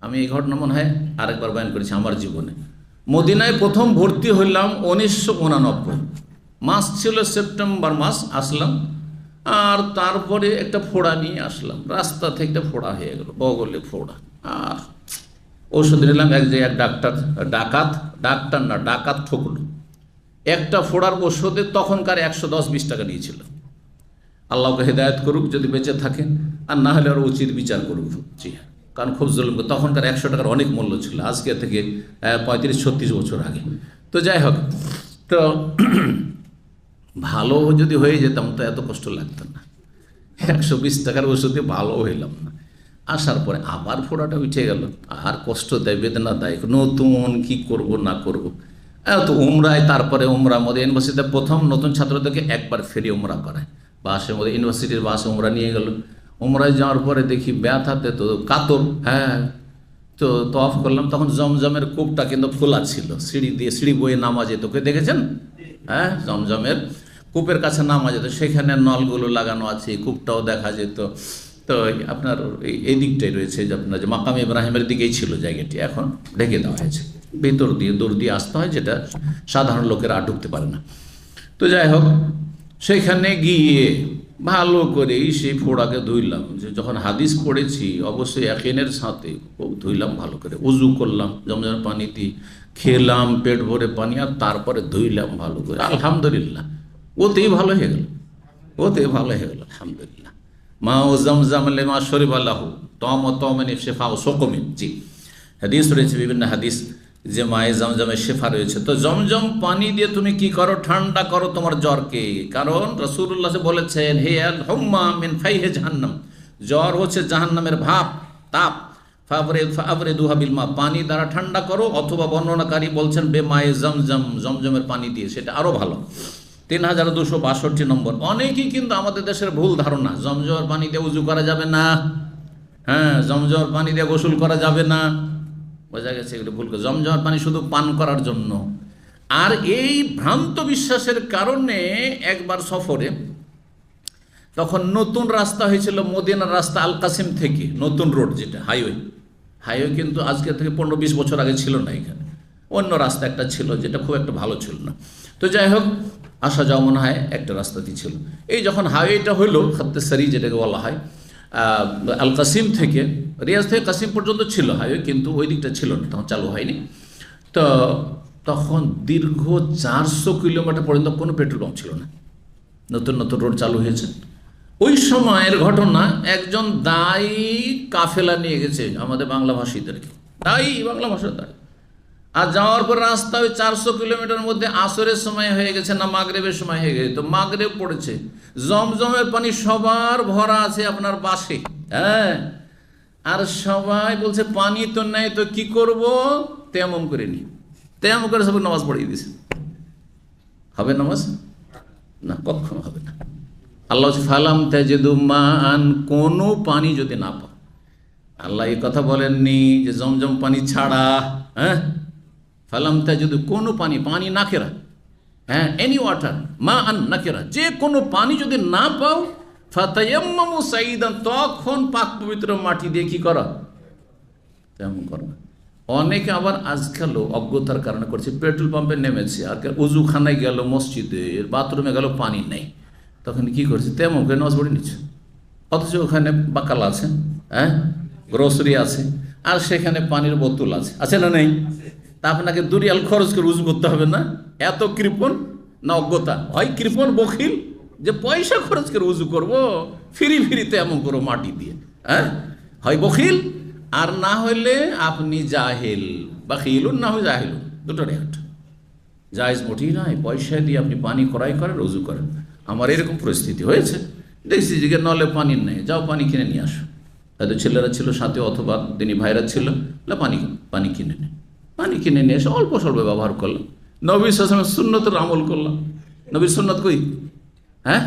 Speaker 1: আমি এই ঘটনা মনে হয় আরেকবার বয়ান করেছি আমার জীবনে। মদিনায় প্রথম ভর্তি হইলাম 1989, মাস ছিল সেপ্টেম্বর মাস, আসলাম, আর তারপরে একটা ফোড়া নিয়ে আসলাম, রাস্তা থেকে একটা ফোড়া হয়ে গেল, বগলে ফোড়া। আর ওষুধ নিলাম, এক ডাকাত ঠকলো। একটা ফোড়ার ওষুধে তখনকার 110-20 টাকা নিয়েছিল। আল্লাহকে হেদায়েত করুক যদি বেঁচে থাকে, আর না হলে আরও উচিত বিচার করুক। জি হ্যাঁ, কারণ খুব জুলুম, তখনকার 100 টাকার অনেক মূল্য ছিল, আজকে থেকে 35-36 বছর আগে। তো যাই হোক, তো ভালো যদি হয়ে যেতাম তো এত কষ্ট লাগতো না। 120 টাকার ওষুধে ভালো হইলাম না, আসার পরে আবার ফোড়াটা উঠে গেল, আর কষ্ট দেয়, বেদনা দেয়, নতুন কি করব না করব। তো উমরায়, তারপরে উমরা মধ্যে ইউনিভার্সিটিতে প্রথম নতুন ছাত্রদেরকে একবার ফেরি উমরা করায়, বাসের মধ্যে, ইউনিভার্সিটির বাসে উমরা নিয়ে গেল। উমরায় যাওয়ার পরে দেখি ব্যথাতে তো কাতর, হ্যাঁ, তো তওয়াফ করলাম, তখন জমজমের কূপটা কিন্তু খোলা ছিল, সিঁড়ি বয়ে নামা যেত, কে দেখেছেন? হ্যাঁ, জমজমের কূপের কাছে নামা যেত, সেখানে নলগুলো লাগানো আছে, কূপটাও দেখা যেত। তো আপনার এই দিকটাই রয়েছে যে আপনার যে মাকাম ইব্রাহিমের দিকেই ছিল জায়গাটি, এখন ঢেকে দেওয়া হয়েছে, ভেতর দিয়ে দূর দিয়ে আসতে হয়, যেটা সাধারণ লোকেরা ঢুকতে পারে না। তো যাই হোক, সেখানে গিয়ে ভালো করেই সেই ফোড়াকে ধুইলাম, যে যখন হাদিস পড়েছি অবশ্যই ইয়াকিনের সাথে খুব ধুইলাম, ভালো করে উজু করলাম জমজম পানি দিয়ে, খেলাম পেট ভরে পানি, আর তারপরে ধুইলাম ভালো করে, আলহামদুলিল্লাহ ওতেই ভালো হয়ে গেল, ওতে ভালো হয়ে গেল আলহামদুলিল্লাহ। মা ও জমজম লিমা শরিব আল্লাহু তম তমিন শেফা ও সকমিন। জি, হাদিস রয়েছে বিভিন্ন হাদিস যে মায়ে জমজমের শেফা রয়েছে। তো জমজম পানি দিয়ে তুমি কি করো? ঠান্ডা করো তোমার জ্বরকে। কারণ রাসূলুল্লাহ বলেছেন, হে আল হুম্মা মিন ফাইহি জাহান্নাম, জ্বর হচ্ছে জাহান্নামের ভাপ, তাপ। ফাবরিদুহা বিল মা, পানি দ্বারা ঠান্ডা করো, অথবা বর্ণনাকারী বলছেন বেমায়ে জমজম, জমজমের পানি দিয়ে, সেটা আরো ভালো। 3262 নম্বর। অনেকেই কিন্তু আমাদের দেশের ভুল ধারণা, জমজমের পানি দিয়ে উজু করা যাবে না, হ্যাঁ জমজমের পানি দিয়ে গোসল করা যাবে না, বোঝা গেছে এগুলো ভুল। জমজমের পানি শুধু পান করার জন্য। আর এই ভ্রান্ত বিশ্বাসের কারণে একবার সফরে, তখন নতুন রাস্তা হয়েছিল মদিনার রাস্তা, আল কাসিম থেকে নতুন রোড, যেটা হাইওয়ে কিন্তু আজকে থেকে 15-20 বছর আগে ছিল না, এখানে অন্য রাস্তা একটা ছিল যেটা খুব একটা ভালো ছিল না। তো যাই হোক, আসা যাওয়া মনে হয় একটা রাস্তাতেই ছিল। এই যখন হাইওয়েটা হইলো খাত্তে সারি যেটাকে বলা হয়, আল কাসিম থেকে, রিয়াজ থেকে কাসিম পর্যন্ত ছিল হাইওয়ে, কিন্তু ওই দিকটা ছিল না, তখন চালু হয়নি। তো তখন দীর্ঘ 400 কিলোমিটার পর্যন্ত কোনো পেট্রোল পাম্প ছিল না, নতুন নতুন রোড চালু হয়েছে। ওই সময়ের ঘটনা, একজন দায়ী কাফেলা নিয়ে গেছে আমাদের বাংলাভাষীদেরকে, দায়ী বাংলা ভাষার দায়ী, আর যাওয়ার পর রাস্তা ওই 400 কিলোমিটার মধ্যে আসরের সময় হয়ে গেছে না মাগরেবের সময় হয়ে গেছে, তো মাগরেব পড়েছে, জমজমের পানি সবার ভরা আছে আপনার বাসে, হ্যাঁ, আর সবাই বলছে পানি তো নেই, তো কি করব? তেমন করে নি, তেমন করে সবাই নামাজ পড়িয়ে দিয়েছে। হবে নামাজ? না, কখনো হবে না। আল্লাহ হচ্ছে ফালাম তাজিদু মান, কোনো পানি যদি না পাও। আল্লাহ এই কথা বলেননি যে জমজম পানি ছাড়া, হ্যাঁ, ফালাম তাজিদু, কোনো পানি, পানি নাকেরা, হ্যাঁ, এনি ওয়াটার, মা আন নাকেরা, যে কোনো পানি যদি না পাও, ফাতায়াম্মামু সাইদান, তখন পাক পবিত্র মাটি দিয়ে কি করা? তেমন করো। অনেকে আবার আজকালও অজ্ঞতার কারণে করছে, পেট্রোল পাম্পে নেমেছে, আর উজুখানায় গেল, মসজিদের বাথরুমে গেল, পানি নেই, তখন কি করছে? তেমন করে নামাজ পড়ে নিচ্ছে, অথচ ওখানে বাকাল আছে, হ্যাঁ, গ্রোসারি আছে, আর সেখানে পানির বোতল আছে না নেই? তা আপনাকে দুরিয়াল খরচ করে উজু করতে হবে না? এত কৃপণ না অজ্ঞতা? হয় কৃপণ বখিল যে পয়সা খরচ করে উজু করবো, ফিরিতে এমন করো মাটি দিয়ে, হ্যাঁ, হয় বখিল, আর না হইলে আপনি জাহেল, বাখিলুন না হয় জাহেলুন, দুটোর একটা। জায়েজ মোটেই নয় পয়সা দিয়ে আপনি পানি ক্রয় করেন, উজু করেন। আমার এরকম পরিস্থিতি হয়েছে, দেখছি যে নলে পানি নেই, যাও পানি কিনে নিয়ে আসো। হয়তো ছেলেরা ছিল সাথে, অথবা তিনি ভাইরা ছিল, পানি কিনে নে, পানি কিনে নিয়ে এসে অল্প স্বল্প ব্যবহার করলাম, নবীর সাল্লাল্লাহু সুন্নতের আমল করলাম। নবীর সুন্নত কই? হ্যাঁ,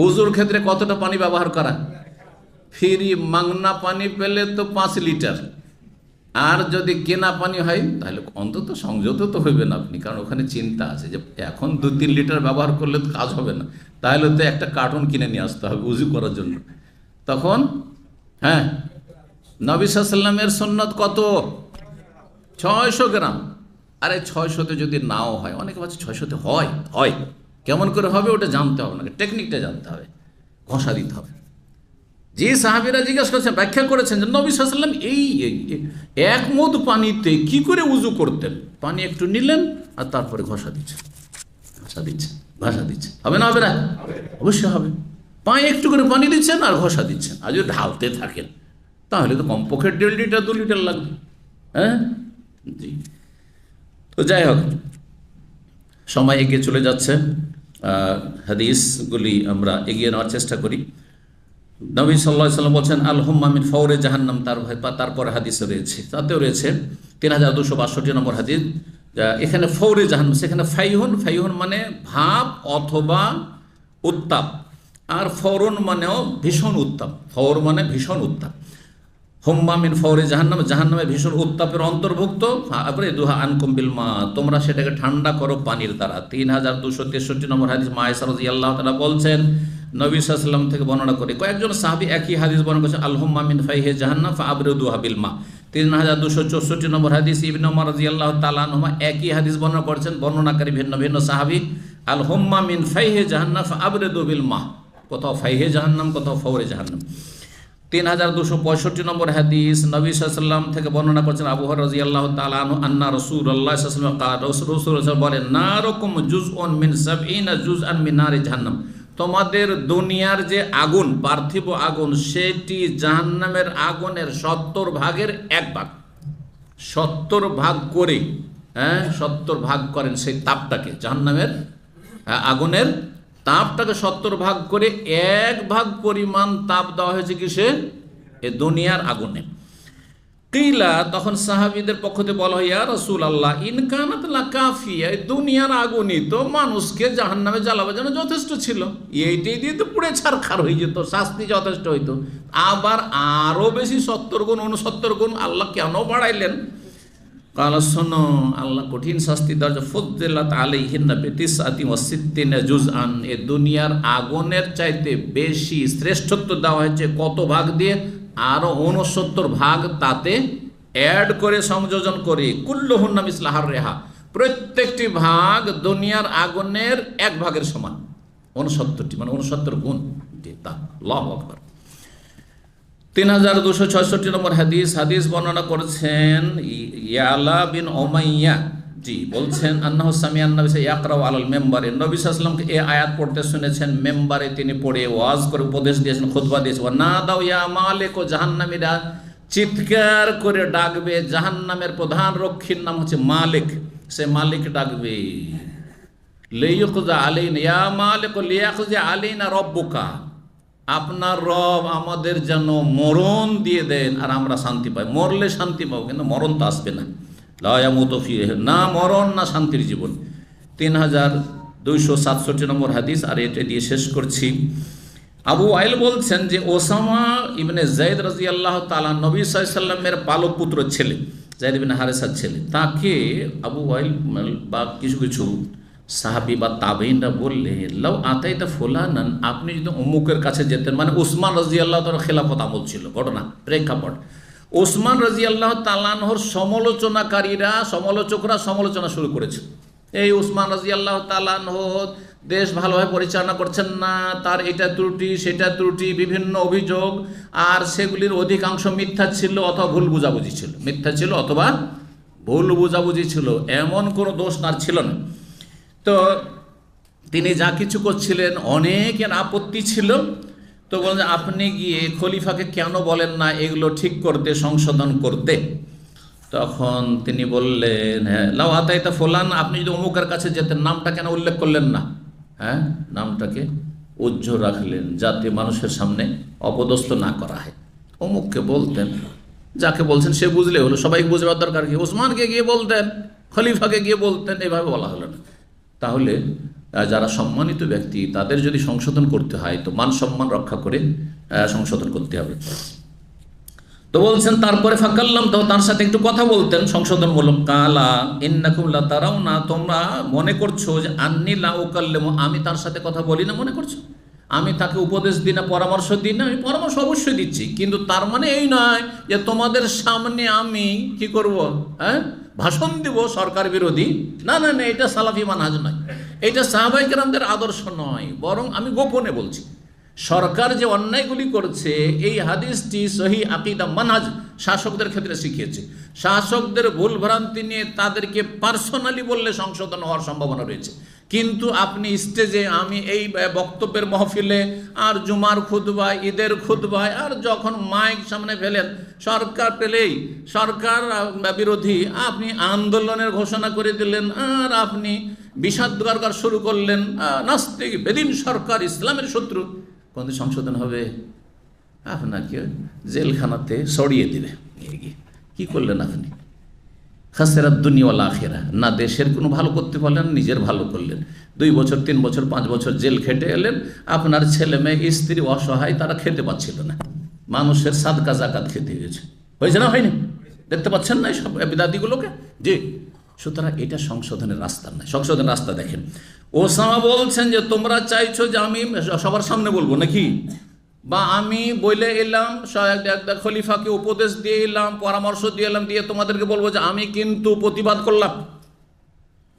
Speaker 1: উজুর ক্ষেত্রে কতটা পানি ব্যবহার করা? ফ্রি মাংনা পানি পেলে তো 5 লিটার, আর যদি কেনা পানি হয় তাহলে অন্তত সংযত তো হইবেন আপনি, কারণ ওখানে চিন্তা আছে যে এখন 2-3 লিটার ব্যবহার করলে তো কাজ হবে না, তাহলে তো একটা কার্টুন কিনে নিয়ে আসতে হবে উজু করার জন্য। তখন হ্যাঁ, নবী সাল্লাল্লাহু আলাইহি ওয়াসাল্লামের সুন্নত কত? 600 গ্রাম। আরে 600-তে যদি নাও হয়, অনেকে বলছে 600-তে হয়, কেমন করে হবে ওটা জানতে হবে, না টেকনিকটা জানতে হবে, ঘষা দিতে হবে। যে সাহাবীরা জিজ্ঞাসা করেছেন, ব্যাখ্যা করেছেন যে নবী সাল্লাল্লাহু আলাইহি ওয়াসাল্লাম এই এক মুদ পানিতে কি করে উজু করতেন, পানি একটু নিলেন আর তারপরে ঘষা দিচ্ছেন, হবে না? হবে না? অবশ্যই হবে। পায়ে একটু করে পানি দিচ্ছেন আর ঘষা দিচ্ছেন, আর যদি ঢালতে থাকেন তাহলে তো কমপক্ষে 1.5 লিটার 2 লিটার লাগবে, হ্যাঁ, জি। তো যাই হোক, সময় এগিয়ে চলে যাচ্ছে, হাদিসগুলি আমরা এগিয়ে নেওয়ার চেষ্টা করি। নবী সাল্লাল্লাহু আলাইহি ওয়াসাল্লাম বলছেন আল হুম্মা মিন ফাওরে জাহান্নাম, তারপরে হাদিস রয়েছে, তাতেও রয়েছে 3262 নম্বর হাদিস। এখানে ফৌরে জাহান্নাম, সেখানে ফাইহুন মানে ভাব অথবা উত্তাপ, আর ফৌরন মানেও ভীষণ উত্তাপ, ফৌর মানে ভীষণ উত্তাপ। হুম্মা মিন ফাওরে জাহান্নাম, জাহান্নামে ভীষণ উত্তাপের অন্তর্ভুক্ত। তারপরে দুহা আনকুম বিল মা, তোমরা সেটাকে ঠান্ডা করো পানির দ্বারা। 3263 নম্বর হাদিস, মা আয়েশা রাদিয়াল্লাহু তাআলা বলছেন, নবী সাল্লাল্লাহু আলাইহি ওয়াসাল্লাম থেকে বর্ণনা করে কয়েকজন সাহাবী একই হাদিস বর্ণনা করেছেন, আল হুম্মা মিন ফাইহি জাহান্নাম ফাআবরিদুহা বিল মা। 3264 নম্বর হাদিস, ইবনে ওমর রাদিয়াল্লাহু তাআলা আনহুমা একই হাদিস বর্ণনা করেছেন, বর্ণনাকারী ভিন্ন ভিন্ন সাহাবী। আল হুম্মা মিন ফাইহি জাহান্নাম ফাআবরিদু বিল মা, কোথাও ফাইহে জাহান্নাম, কোথাও ফৌরে জাহান্নাম। 3265 নম্বর হাদিস, নবী সাল্লাল্লাহু আলাইহি ওয়াসাল্লাম থেকে বর্ণনা করছেন আবু হুরায়রা রাদিয়াল্লাহু তাআলা আনহু আন্না রাসূলুল্লাহ সাল্লাল্লাহু আলাইহি ওয়াসাল্লাম ক্বাল, রাসূল বলেন, নারুকুম জুজউন মিন 70 জুজআন মিন নারি জাহান্নাম, তোমাদের দুনিয়ার যে আগুন, পার্থিব আগুন, সেটি জাহান্নামের আগুনের 70 ভাগের 1 ভাগ। 70 ভাগ করে, 70 ভাগ করেন সেই তাপটাকে, জাহান্নামের আগুনের তাপটাকে 70 ভাগ করে 1 ভাগ পরিমাণ তাপ দেওয়া হয়েছে কিসে? এ দুনিয়ার আগুনে। কিলা, তখন সাহাবীদের পক্ষ থেকে বলা হয়, ইয়া রাসূলুল্লাহ ইন কানাত লাকাফিয়া, এই দুনিয়ার আগুনই তো মানুষকে জাহান্নামে জ্বালাবার জন্য যথেষ্ট ছিল, এইটাই দিয়ে তো পুড়ে ছারখার হয়ে যেত, শাস্তি যথেষ্ট হইতো, আবার আরও বেশি 70 গুণ 69 গুণ আল্লাহ কেন বাড়াইলেন? কালা, শোনো, আল্লাহ কঠিন শাস্তি দেওয়ার ফুদ্দিলাত আলাইহিন্না বিতিসআতি ওয়া সিত্তিনা জুজআন, এ দুনিয়ার আগুনের চাইতে বেশি শ্রেষ্ঠত্ব দেওয়া হয়েছে কত ভাগ দিয়ে? আরও 69 ভাগ তাতে অ্যাড করে, সংযোজন করে। কুল্লুহুন্না মিসলাহার রেহা, প্রত্যেকটি ভাগ দুনিয়ার আগুনের 1 ভাগের সমান। 69টি মানে 69 গুণ তা। আল্লাহু আকবার। 3266 নম্বর হাদিস, বর্ণনা করেছেন ইয়ালা বিন উমাইয়া, জি বলছেন, আন্নাহু সামিআন নবী ইয়াকরাউ আলাল মিম্বারে, নবী সাল্লাল্লাহু আলাইহি ওয়াসাল্লামকে এই আয়াত পড়তে শুনেছেন, মেম্বারে তিনি পড়ে ওয়াজ করে উপদেশ দিয়েছেন, খুতবা দিয়েছেন। ওয়া নাদাউ ইয়া মালিক, ও জাহান্নামীরা চিৎকার করে ডাকবে, জাহান্নামের প্রধান রক্ষীর নাম হচ্ছে মালিক, সে মালিক ডাকবে, লিয়াকুযা আলাইনা ইয়া মালিক লিয়াকুযা আলাইনা রাব্বুকা, আপনার রব আমাদের যেন মরণ দিয়ে দেন আর আমরা শান্তি পাই। মরলে শান্তি পাবো, কিন্তু মরণ তো আসবে না। লা ইয়ামুতু ফিহি, না মরণ না শান্তির জীবন। 3267 নম্বর হাদিস, আর এটা দিয়ে শেষ করছি। আবু ওয়াইল বলছেন যে ওসামা ইবনে যায়েদ রাদিয়াল্লাহু তাআলা নবী সাল্লাল্লাহু আলাইহি ওয়াসাল্লামের পালক পুত্র ছেলে, যায়েদ ইবনে হারেসার ছেলে, তাকে আবু ওয়াইল বা কিছু কিছু সাহাবী বা তাবেঈনরা বললে, লাউ আতাইতা ফুলানান, আপনি যদি অমুকের কাছে যেতেন, মানে উসমান রাদিয়াল্লাহু তাআলা খেলাফত আমল ছিল, ঘটনা প্রেক্ষাপট, উসমান রাদিয়াল্লাহু তাআলা আনহুর সমালোচকরা সমালোচনা শুরু করেছে, এই উসমান রাদিয়াল্লাহু তাআলা আনহু দেশ ভালোভাবে পরিচালনা করছেন না, তার এটা ত্রুটি সেটা ত্রুটি, বিভিন্ন অভিযোগ, আর সেগুলির অধিকাংশ মিথ্যা ছিল অথবা ভুল বুঝাবুঝি ছিল, মিথ্যা ছিল অথবা ভুল বুঝাবুঝি ছিল, এমন কোনো দোষ তার ছিল না। তো তিনি যা কিছু করছিলেন অনেকের আপত্তি ছিল, তো বলেন আপনি গিয়ে খলিফাকে কেন বলেন না এগুলো ঠিক করতে, সংশোধন করতে? তখন তিনি বললেন, হ্যাঁ, লাউ আতাইতা ফুলান, আপনি যদি অমুকের কাছে যেতেন, নামটা কেন উল্লেখ করলেন না? হ্যাঁ, নামটাকে উজ্জ্বল রাখলেন যাতে মানুষের সামনে অপদস্থ না করা হয়। অমুককে বলতেন, যাকে বলছেন সে বুঝলে হলো, সবাইকে বুঝবার দরকার কি? ওসমানকে গিয়ে বলতেন, খলিফাকে গিয়ে বলতেন, এভাবে বলা হলো না। তাহলে যারা সম্মানিত ব্যক্তি তাদের যদি সংশোধন করতে হয় তো মান সম্মান রক্ষা করে সংশোধন করতে হবে। তো বলছেন তারপরে ফাকাল্লাম, তো তার সাথে একটু কথা বলতেন সংশোধনমূলক। কালা ইন্নাকুম লা তারাউনা, তোমরা মনে করছো যে আন্নী লা উকাল্লিমু, আমি তার সাথে কথা বলি না মনে করছো? আমি তাকে উপদেশ দিই না, পরামর্শ দিই না? আমি পরামর্শ অবশ্যই দিচ্ছি, কিন্তু তার মানে এই নয় যে তোমাদের সামনে আমি কি করব, ভাষণ দিব সরকার বিরোধী। না না না, এটা সালাফি মানহাজ নয়, এটা সাহাবায়ে কেরামদের আদর্শ নয়, বরং আমি গোপনে বলছি সরকার যে অন্যায়গুলি করছে এই হাদিসটি সহি আকীদা মানহাজ শাসকদের ক্ষেত্রে শিখিয়েছে। শাসকদের ভুলভ্রান্তি নিয়ে তাদেরকে পার্সোনালি বললে সংশোধন হওয়ার সম্ভাবনা রয়েছে, কিন্তু আপনি স্টেজে, আমি এই বক্তব্যের মহফিলে আর জুমার খুতবায়, ঈদের খুতবায়, আর যখন মাইক সামনে ফেলেন সরকার পেলেই সরকার বিরোধী আপনি আন্দোলনের ঘোষণা করে দিলেন, আর আপনি বিষাদ গান শুরু করলেন, নাস্তিক বেদিন সরকার ইসলামের শত্রু, কোন সংশোধন হবে? আপনাকে জেলখানাতে সরিয়ে দিবে। কি করলেন আপনি? খাসেরাত দুনিয়া ওয়াল আখিরা, না দেশের কোনো ভালো করতে পারলেন, নিজের ভালো করলেন। 2 বছর 3 বছর 5 বছর জেল খেটে এলেন, আপনার ছেলে মেয়ে স্ত্রী অসহায়, তারা খেতে পাচ্ছিল না, মানুষের সাদকা জাকাত খেতে হয়েছে না হয়নি? দেখতে পাচ্ছেন না এইসব বিদাতিগুলোকে? জি। সুতরাং এটা সংশোধনের রাস্তা নয়। সংশোধনের রাস্তা দেখেন, ওসামা বলছেন যে তোমরা চাইছো যে আমি সবার সামনে বলবো নাকি, বা আমি বলে এলাম খলিফাকে উপদেশ দিয়ে এলাম, পরামর্শ দিয়ে এলাম, দিয়ে তোমাদেরকে বলবো যে আমি কিন্তু প্রতিবাদ করলাম।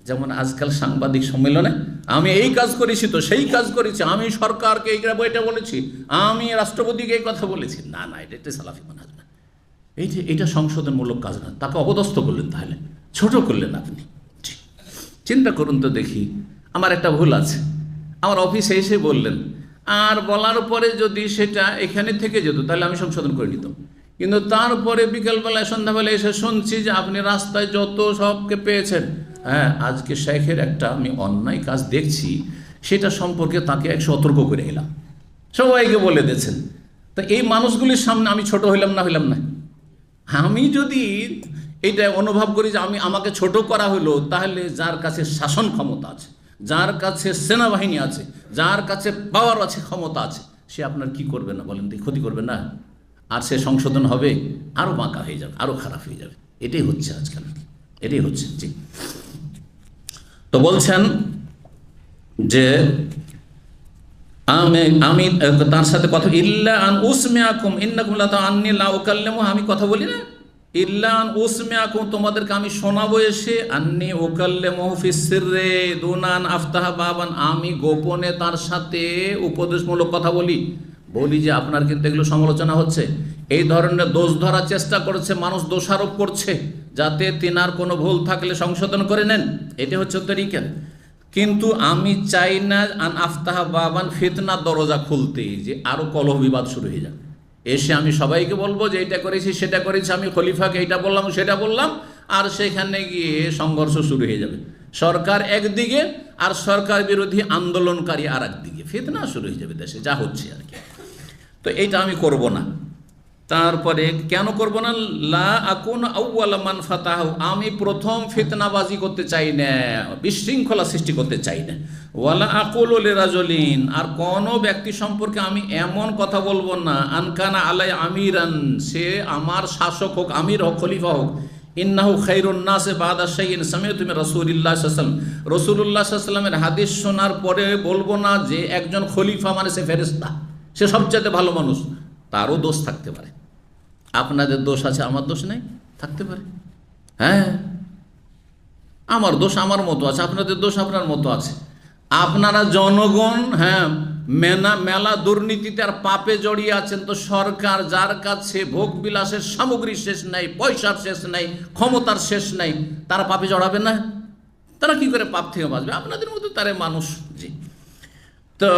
Speaker 1: যেমন আজকাল সাংবাদিক সম্মেলনে আমি এই কাজ করেছি, তো সেই কাজ করেছি, আমি সরকারকে এই বইটা বলেছি, আমি রাষ্ট্রপতিকে এই কথা বলেছি। না না, এটা সালাফি মানহাজ না, এইটা সংশোধনমূলক কাজ না। তাকে অপদস্থ করলেন, তাহলে ছোট করলেন আপনি। চিন্তা করুন তো দেখি, আমার একটা ভুল আছে, আমার অফিসে এসে বললেন, আর বলার পরে যদি সেটা এখানে থেকে যেত তাহলে আমি সংশোধন করে নিতাম। কিন্তু তারপরে বিকেলবেলায় সন্ধ্যাবেলায় এসে শুনছি যে আপনি রাস্তায় যত সবকে পেয়েছেন, হ্যাঁ আজকে শেখের একটা আমি অন্যায় কাজ দেখছি, সেটা সম্পর্কে তাকে এক সতর্ক করে এলাম, সবাইকে বলে দিয়েছেন। তা এই মানুষগুলির সামনে আমি ছোট হইলাম না? আমি যদি এইটা অনুভব করি যে আমাকে ছোট করা হলো, তাহলে যার কাছে শাসন ক্ষমতা আছে, যার কাছে সেনাবাহিনী আছে, যার কাছে পাওয়ার আছে, ক্ষমতা আছে, সে আপনার কি করবে না বলেন, ক্ষতি করবে না? আর সে সংশোধন হবে, আরও বাঁকা হয়ে যাবে, আরও খারাপ হয়ে যাবে। এটাই হচ্ছে আজকাল, এটাই হচ্ছে। জি, তো বলছেন যে আমি তার সাথে কথা, ইল্লা আন উসমিয়াকুম ইন্নাকুম লা তাআন্নি লা উকাল্লিমু, আমি কথা বলি না, ইল্লা আন উসমিয়াকুম, তোমাদেরকে আমি শোনাবো এসে, আন্নি উকাল্লিমু ফিস সিররি দুনান আফতাহা বাবান, আমি গোপনে তার সাথে উপদেশমূলক কথা বলি যে আপনার কিন্তু এগুলো সমালোচনা হচ্ছে, এই ধরনের দোষ ধরার চেষ্টা করছে, মানুষ দোষারোপ করছে, যাতে তিনার কোনো ভুল থাকলে সংশোধন করে নেন, এটা হচ্ছে তরিকা। কিন্তু আমি চাই না আন আফতাহা বাবান, ফিতনার দরজা খুলতে, যে আরও কলহ বিবাদ শুরু হয়ে যাবে। এসে আমি সবাইকে বলবো যে এটা করেছি সেটা করেছি, আমি খলিফাকে এটা বললাম সেটা বললাম, আর সেখানে গিয়ে সংঘর্ষ শুরু হয়ে যাবে, সরকার একদিকে আর সরকার বিরোধী আন্দোলনকারী আর একদিকে, ফিতনা শুরু হয়ে যাবে দেশে, যা হচ্ছে আর কি। তো এইটা আমি করব না। তারপরে কেন করব না? লা আকুন আউয়ালা মান ফাতাহু, আমি প্রথম ফিতনাবাজি করতে চাই না, বিশৃঙ্খলা সৃষ্টি করতে চাই না। ওয়ালা আকুলু লিরাজুলিন, আর কোনো ব্যক্তি সম্পর্কে আমি এমন কথা বলবো না, আনকানা আলাই আমিরান, সে আমার শাসক হোক, আমির হোক, খলিফা হোক, ইন্নাহু খায়রুন নাসি বাদা শাইইন সামি'তু মিন রাসূলিল্লাহ সাল্লাল্লাহু আলাইহি ওয়াসাল্লাম, রাসূলুল্লাহ সাল্লাল্লাহু আলাইহি ওয়াসাল্লামের হাদিস শোনার পরে বলবো না যে একজন খলিফা মানে সে ফেরেশতা, সে সবচেয়ে ভালো মানুষ। তারও দোষ থাকতে পারে, আপনাদের দোষ আছে, আমার দোষ নেই, থাকতে পারে। হ্যাঁ, আমার দোষ আমার মতো আছে, আপনাদের দোষ আপনার মতো আছে। আপনারা জনগণ, হ্যাঁ, মেলা দুর্নীতিতে আর পাপে জড়িয়ে আছেন, তো সরকার যার কাছে ভোগ বিলাসের সামগ্রী শেষ নাই, পয়সার শেষ নাই, ক্ষমতার শেষ নাই, তারা পাপে জড়াবে না? তারা কি করে পাপ থেকে বাঁচবে? আপনাদের মতো তারা মানুষ। জি, তো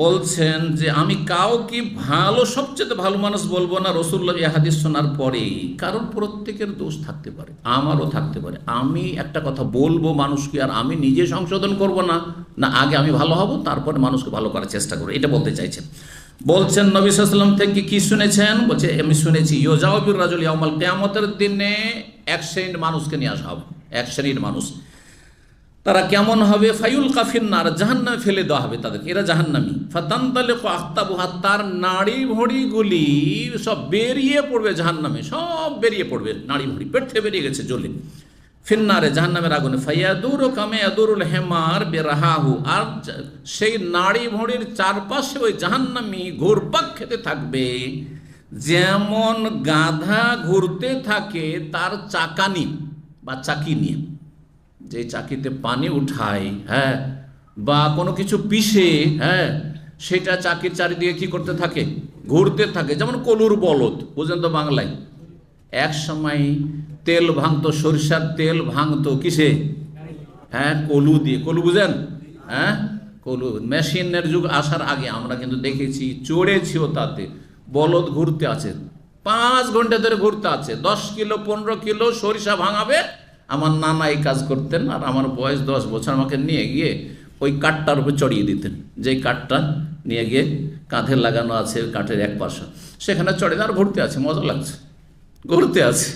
Speaker 1: বলছেন যে আমি কাউকে ভালো, সবচেয়ে ভালো মানুষ বলবো না রাসূলুল্লাহ এই হাদিস শোনার পরেই, কারণ প্রত্যেকের দোষ থাকতে পারে, আমারও থাকতে পারে। আমি একটা কথা বলবো মানুষকে, আর আমি নিজে সংশোধন করব না, না আগে আমি ভালো হব, তারপরে মানুষকে ভালো করার চেষ্টা করবো, এটা বলতে চাইছেন। বলছেন নবী সাল্লাল্লাহু আলাইহি ওয়াসাল্লাম থেকে কি শুনেছেন? বলছে আমি শুনেছি, ইউজাউ বির রাজুল ইয়াউমাল কিয়ামতের দিনে এক শ্রেণীর মানুষকে নিয়ে আসা হবে, এক শ্রেণীর মানুষ, তারা কেমন হবে? ফায়ুল কাফিন্নার, জাহান্নামে ফেলে দেওয়া হবে তাদেরকে, এরা জাহান্নামী। ফাতানতালিকু আখতাবুহা, তার নাড়ি ভড়িগুলি সব বেরিয়ে পড়বে জাহান্নামে, সব বেরিয়ে পড়বে, নাড়ি ভড়ি পেট থেকে বেরিয়ে গেছে জ্বলে, ফিন্নারে, জাহান্নামের আগুনে। ফায়াদুরু কামা ইয়াদুরুল হিমার বিরাহাহু, আর সেই নাড়ি ভড়ির চারপাশে ওই জাহান্নামী ঘুরপাক খেতে থাকবে, যেমন গাধা ঘুরতে থাকে তার চাকানি বা চাকি নিয়ে, যে চাকিতে পানি উঠায়, হ্যাঁ, বা কোনো কিছু পিষে, হ্যাঁ, সেটা চাকির চারিদিকে কি করতে থাকে? ঘুরতে থাকে, যেমন কলুর বলদ, বুঝলেন তো বাংলায়। এক সময় তেল ভাঙতো, সরিষার তেল ভাঙতো কিসে? হ্যাঁ, কলু দিয়ে। কলু বুঝেন? হ্যাঁ, কলু। মেশিনের যুগ আসার আগে আমরা কিন্তু দেখেছি, চড়েছিও, তাতে বলদ ঘুরতে আছে, 5 ঘন্টা ধরে ঘুরতে আছে, 10 কিলো 15 কিলো সরিষা ভাঙাবে। আমার নানা এই কাজ করতেন, আর আমার বয়স 10 বছর, আমাকে নিয়ে গিয়ে ওই কাঠটার উপর চড়িয়ে দিতেন, যেই কাঠটা নিয়ে গিয়ে কাঁধে লাগানো আছে, কাঠের এক পাশে, সেখানে চড়ে আর ঘুরতে আছে, মজা লাগছে, ঘুরতে আছে।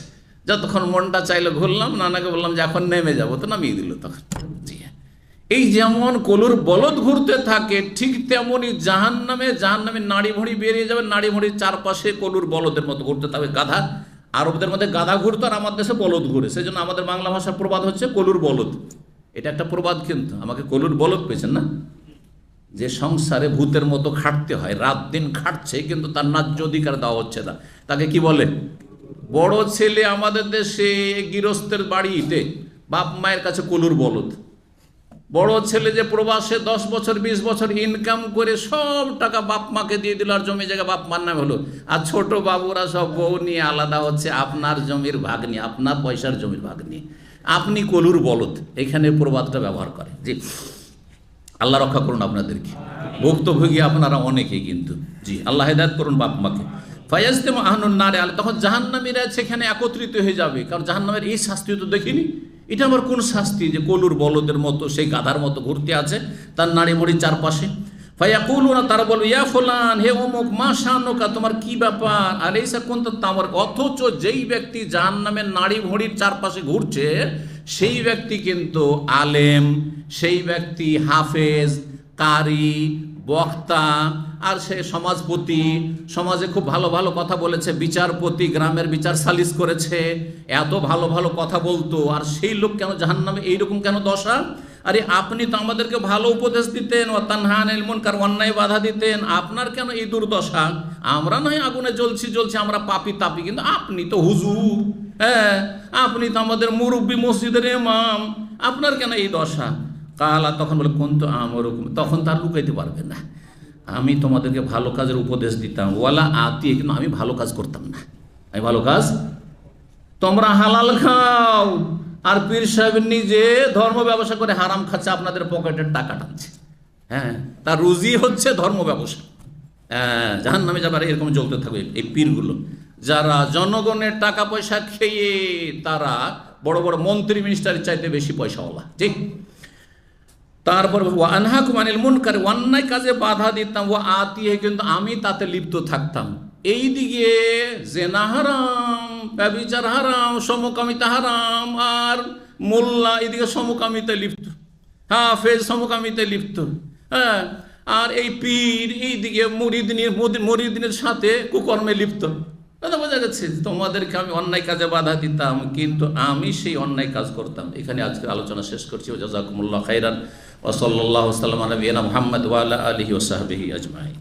Speaker 1: যতক্ষণ মনটা চাইলো ঘুরলাম, নানাকে বললাম যে এখন নেমে যাবো, তো নামিয়ে দিল তখন। জি, এই যেমন কলুর বলদ ঘুরতে থাকে, ঠিক তেমনই জাহান্নামে নাড়ি ভড়ি বেরিয়ে যাবে, নাড়ি ভড়ির চারপাশে কলুর বলদের মতো ঘুরতে থাকবে গাধা। আরবদের মধ্যে গাধা ঘুরতো, আর আমার দেশে বলদ ঘুরে, সেই জন্য আমাদের বাংলা ভাষার প্রবাদ হচ্ছে কলুর বলদ। এটা একটা প্রবাদ, কিন্তু আমাকে কলুর বলদ পেয়েছেন না? যে সংসারে ভূতের মতো খাটতে হয়, রাত দিন খাটছে, কিন্তু তার ন্যায্য অধিকার দেওয়া হচ্ছে না, তাকে কি বলে? বড় ছেলে আমাদের দেশে গৃহস্থের বাড়িতে বাপ মায়ের কাছে কলুর বলদ। বড় ছেলে যে প্রবাসে 10 বছর 20 বছর ইনকাম করে সব টাকা বাপ মাকে দিয়ে দিল, আর জমি জায়গা বাপ মার নামে হলো, আর ছোট বাবুরা সব বউ নিয়ে আলাদা হচ্ছে আপনার জমির ভাগ নিয়ে, আপনার পয়সার জমির ভাগ নিয়ে। আপনি কলুর বলদ, এখানে প্রবাদটা ব্যবহার করে। জি, আল্লাহ রক্ষা করুন আপনাদেরকে, ভুক্তভোগী আপনারা অনেকেই কিন্তু। জি, আল্লাহ হেদায়েত করুন বাপ মাকে। ফায়াজতেমু আহলুন নারে আল, তখন জাহান্নামীরা সেখানে একত্রিত হয়ে যাবে। কারণ জাহান্নামের এই শাস্তি তো দেখিনি, এটা আবার কোন শাস্তি যে কলুর বলদের মতো সেই গাধার মতো ঘুরতে আছে তার নাড়ি মুড়ির চারপাশে। ফায়াকুলুনা, তারা বলবে ইয়া ফুলান, হে অমুক, মা শানুকা, তোমার কি ব্যাপার? আলাইসা কুনতা তামর, অথচ যেই ব্যক্তি জাহান্নামের নাড়ি ভুঁড়ির চারপাশে ঘুরছে সেই ব্যক্তি কিন্তু আলেম, সেই ব্যক্তি হাফেজ, কারি, বক্তা, আর সে সমাজপতি, সমাজে খুব ভালো ভালো কথা বলেছে, বিচারপতি, গ্রামের বিচার সালিশ করেছে, এত ভালো ভালো কথা বলতো, আর সেই লোক কেন জাহান্নামে? এইরকম কেন দশা? আরে আপনি তো আমাদেরকে ভালো উপদেশ দিতেন, ও তানহা আনিল মুনকার, অন্যায় বাধা দিতেন, আপনার কেন এই দুর্দশা? আমরা নয় আগুনে জ্বলছি, আমরা পাপি তাপি, কিন্তু আপনি তো হুজুর, হ্যাঁ, আপনি তো আমাদের মুরব্বী, মসজিদের ইমাম, আপনার কেন এই দশা? কালা, তখন বলে কোন তো আমরকম, তখন তার লুকাইতে পারবে না, আমি তোমাদেরকে ভালো কাজের উপদেশ দিতাম, ওয়ালা আতি, কিন্তু আমি ভালো কাজ করতাম না। আমি ভালো কাজ, তোমরা হালাল খাও, আর পীর সাহেব নিজে ধর্ম ব্যবসা করে হারাম খাচ্ছে, আপনাদের পকেটের টাকা টানছে, হ্যাঁ, তার রুজি হচ্ছে ধর্ম ব্যবসা। হ্যাঁ, জাহান্নামে যাবার এরকম চলতে থাকবে এই পীরগুলো, যারা জনগণের টাকা পয়সা খেয়ে তারা বড় বড় মন্ত্রী মিনিস্টারের চাইতে বেশি পয়সাওয়ালা। ঠিক, তারপর ওয়া আনহাকুম আনিল মুনকার, অন্যায় কাজে বাধা দিতাম, ওয়া আতিহি, কিন্তু আমি তাতে লিপ্ত থাকতাম। এই দিকে জেনা হারাম, ব্যভিচার হারাম, সমকামিতা হারাম, আর মোল্লা এদিকে সমকামিতায় লিপ্ত, হাফেজ সমকামিতায় লিপ্ত, হ্যাঁ, আর এই পীর এইদিকে মুরিদিনের সাথে কুকর্মে লিপ্ত। বোঝা যাচ্ছে তোমাদেরকে আমি অন্যায় কাজে বাধা দিতাম, কিন্তু আমি সেই অন্যায় কাজ করতাম। এখানে আজকে আলোচনা শেষ করছি। জাযাকুমুল্লাহ খাইরান, ওয়া সাল্লাল্লাহু আলা নবিয়িনা মুহাম্মদ ওয়া আলা আলিহি ওয়া সাহবিহি আজমাইন।